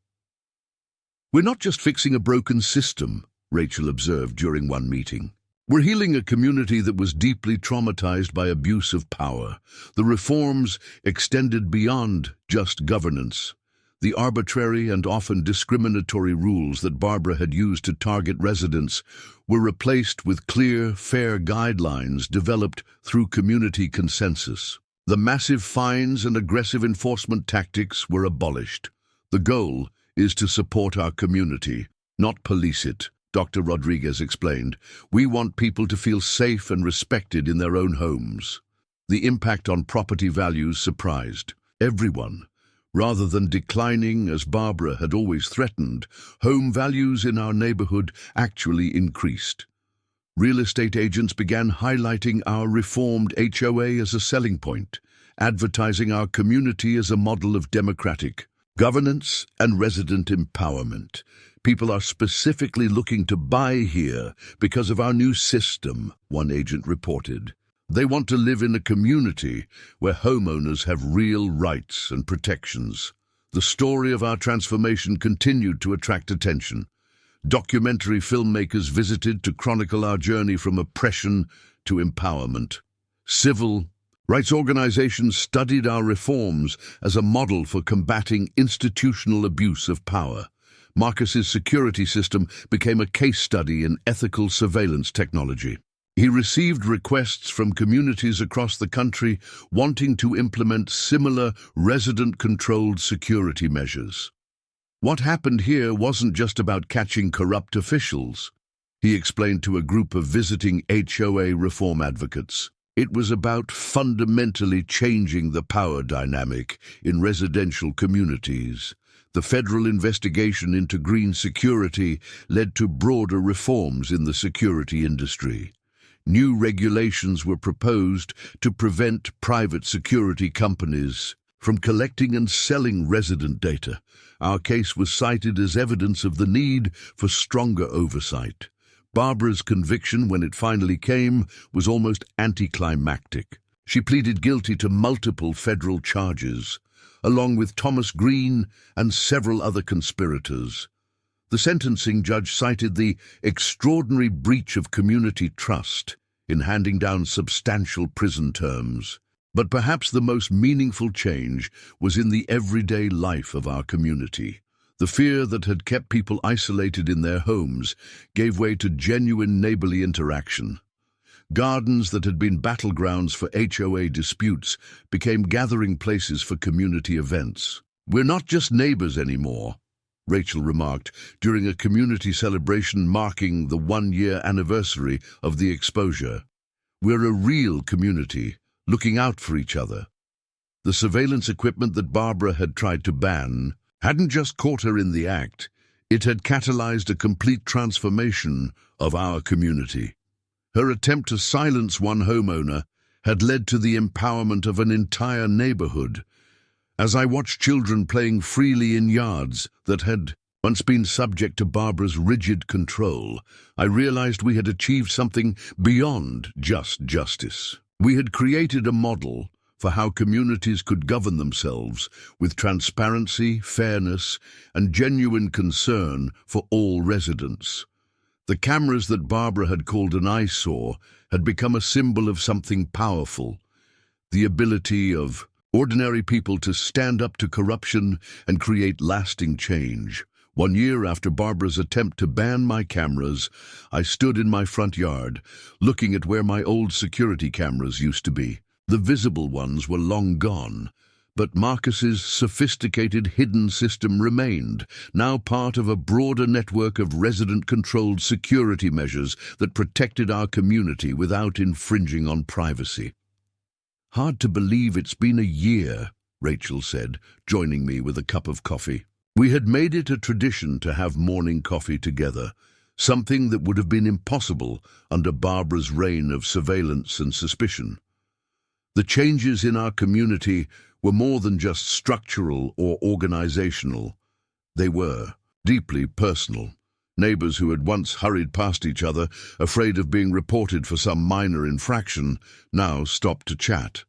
"We're not just fixing a broken system," Rachel observed during one meeting. "We're healing a community that was deeply traumatized by abuse of power." The reforms extended beyond just governance. The arbitrary and often discriminatory rules that Barbara had used to target residents were replaced with clear, fair guidelines developed through community consensus. The massive fines and aggressive enforcement tactics were abolished. "The goal is to support our community, not police it," Dr. Rodriguez explained. "We want people to feel safe and respected in their own homes." The impact on property values surprised everyone. Rather than declining, as Barbara had always threatened, home values in our neighborhood actually increased. Real estate agents began highlighting our reformed HOA as a selling point, advertising our community as a model of democratic governance and resident empowerment. "People are specifically looking to buy here because of our new system," one agent reported. "They want to live in a community where homeowners have real rights and protections." The story of our transformation continued to attract attention. Documentary filmmakers visited to chronicle our journey from oppression to empowerment. Civil rights organizations studied our reforms as a model for combating institutional abuse of power. Marcus's security system became a case study in ethical surveillance technology. He received requests from communities across the country wanting to implement similar resident-controlled security measures. "What happened here wasn't just about catching corrupt officials," he explained to a group of visiting HOA reform advocates. "It was about fundamentally changing the power dynamic in residential communities." The federal investigation into green security led to broader reforms in the security industry. New regulations were proposed to prevent private security companies from collecting and selling resident data. Our case was cited as evidence of the need for stronger oversight. Barbara's conviction, when it finally came, was almost anticlimactic. She pleaded guilty to multiple federal charges, along with Thomas Green and several other conspirators. The sentencing judge cited the extraordinary breach of community trust in handing down substantial prison terms. But perhaps the most meaningful change was in the everyday life of our community. The fear that had kept people isolated in their homes gave way to genuine neighborly interaction. Gardens that had been battlegrounds for HOA disputes became gathering places for community events. "We're not just neighbors anymore," Rachel remarked during a community celebration marking the one-year anniversary of the exposure. "We're a real community, looking out for each other." The surveillance equipment that Barbara had tried to ban hadn't just caught her in the act, it had catalyzed a complete transformation of our community. Her attempt to silence one homeowner had led to the empowerment of an entire neighborhood. As I watched children playing freely in yards that had once been subject to Barbara's rigid control, I realized we had achieved something beyond just justice. We had created a model for how communities could govern themselves with transparency, fairness, and genuine concern for all residents. The cameras that Barbara had called an eyesore had become a symbol of something powerful, the ability of ordinary people to stand up to corruption and create lasting change. 1 year after Barbara's attempt to ban my cameras, I stood in my front yard, looking at where my old security cameras used to be. The visible ones were long gone, but Marcus's sophisticated hidden system remained, now part of a broader network of resident-controlled security measures that protected our community without infringing on privacy. "Hard to believe it's been a year," Rachel said, joining me with a cup of coffee. We had made it a tradition to have morning coffee together, something that would have been impossible under Barbara's reign of surveillance and suspicion. The changes in our community were more than just structural or organizational. They were deeply personal. Neighbors who had once hurried past each other, afraid of being reported for some minor infraction, now stopped to chat.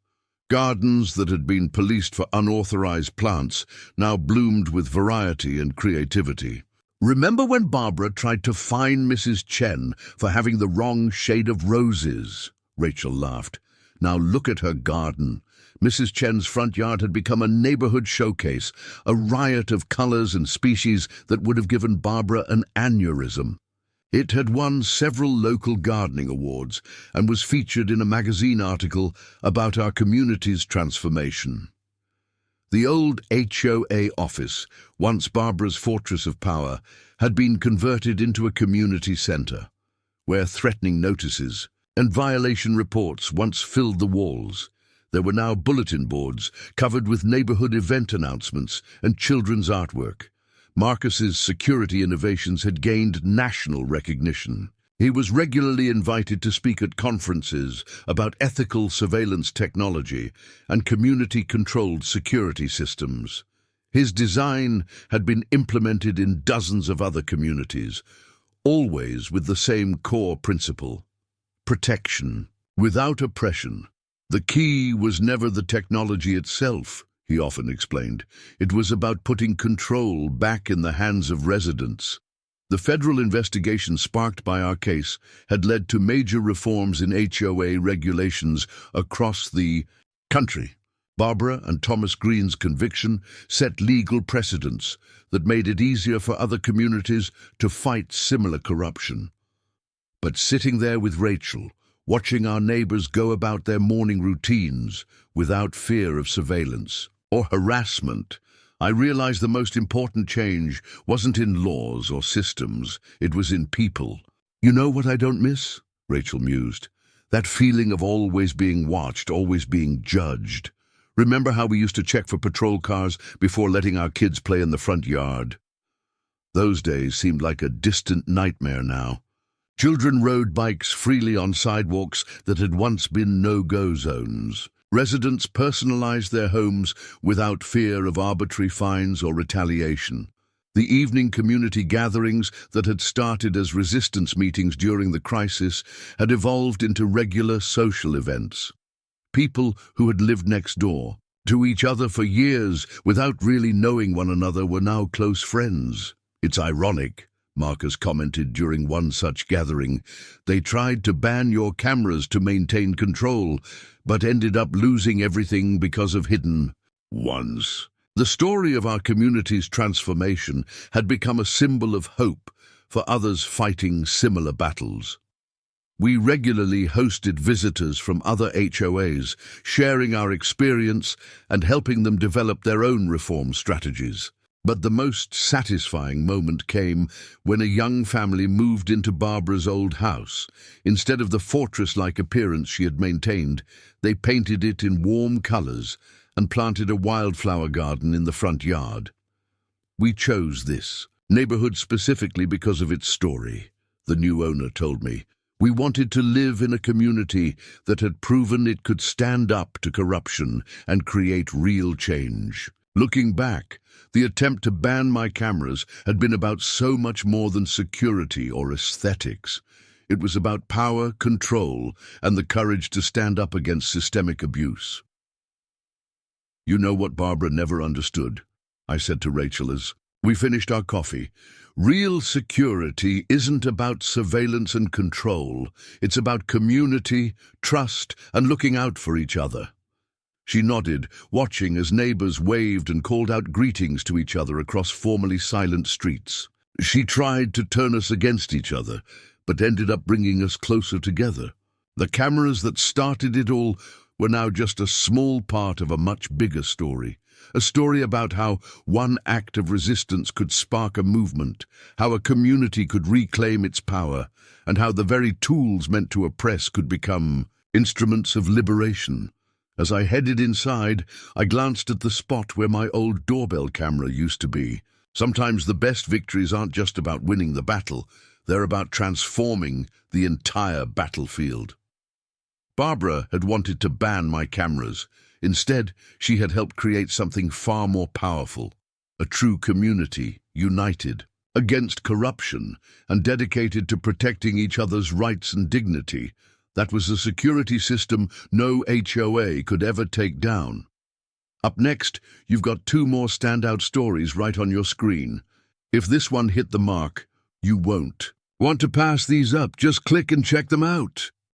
Gardens that had been policed for unauthorized plants now bloomed with variety and creativity. "Remember when Barbara tried to fine Mrs. Chen for having the wrong shade of roses?" Rachel laughed. "Now look at her garden." Mrs. Chen's front yard had become a neighborhood showcase, a riot of colors and species that would have given Barbara an aneurysm. It had won several local gardening awards and was featured in a magazine article about our community's transformation. The old HOA office, once Barbara's fortress of power, had been converted into a community center, where threatening notices and violation reports once filled the walls. There were now bulletin boards covered with neighborhood event announcements and children's artwork. Marcus's security innovations had gained national recognition. He was regularly invited to speak at conferences about ethical surveillance technology and community-controlled security systems. His design had been implemented in dozens of other communities, always with the same core principle: protection, without oppression. The key was never the technology itself, he often explained. It was about putting control back in the hands of residents. The federal investigation sparked by our case had led to major reforms in HOA regulations across the country. Barbara and Thomas Green's conviction set legal precedents that made it easier for other communities to fight similar corruption. But sitting there with Rachel, watching our neighbors go about their morning routines without fear of surveillance or harassment, I realized the most important change wasn't in laws or systems, it was in people. "You know what I don't miss?" Rachel mused. "That feeling of always being watched, always being judged. Remember how we used to check for patrol cars before letting our kids play in the front yard?" Those days seemed like a distant nightmare now. Children rode bikes freely on sidewalks that had once been no-go zones. Residents personalized their homes without fear of arbitrary fines or retaliation. The evening community gatherings that had started as resistance meetings during the crisis had evolved into regular social events. People who had lived next door to each other for years without really knowing one another were now close friends. "It's ironic," Marcus commented during one such gathering. "They tried to ban your cameras to maintain control, but ended up losing everything because of hidden ones." The story of our community's transformation had become a symbol of hope for others fighting similar battles. We regularly hosted visitors from other HOAs, sharing our experience and helping them develop their own reform strategies. But the most satisfying moment came when a young family moved into Barbara's old house. Instead of the fortress-like appearance she had maintained, they painted it in warm colors and planted a wildflower garden in the front yard. "We chose this neighborhood specifically because of its story," the new owner told me. "We wanted to live in a community that had proven it could stand up to corruption and create real change." Looking back, the attempt to ban my cameras had been about so much more than security or aesthetics. It was about power, control, and the courage to stand up against systemic abuse. "You know what Barbara never understood?" I said to Rachel as we finished our coffee. "Real security isn't about surveillance and control. It's about community, trust, and looking out for each other." She nodded, watching as neighbors waved and called out greetings to each other across formerly silent streets. She tried to turn us against each other, but ended up bringing us closer together. The cameras that started it all were now just a small part of a much bigger story. A story about how one act of resistance could spark a movement, how a community could reclaim its power, and how the very tools meant to oppress could become instruments of liberation. As I headed inside, I glanced at the spot where my old doorbell camera used to be. Sometimes the best victories aren't just about winning the battle, they're about transforming the entire battlefield. Barbara had wanted to ban my cameras. Instead, she had helped create something far more powerful, a true community, united against corruption and dedicated to protecting each other's rights and dignity. That was a security system no HOA could ever take down. Up next, you've got two more standout stories right on your screen. If this one hit the mark, you won't want to pass these up. Just click and check them out.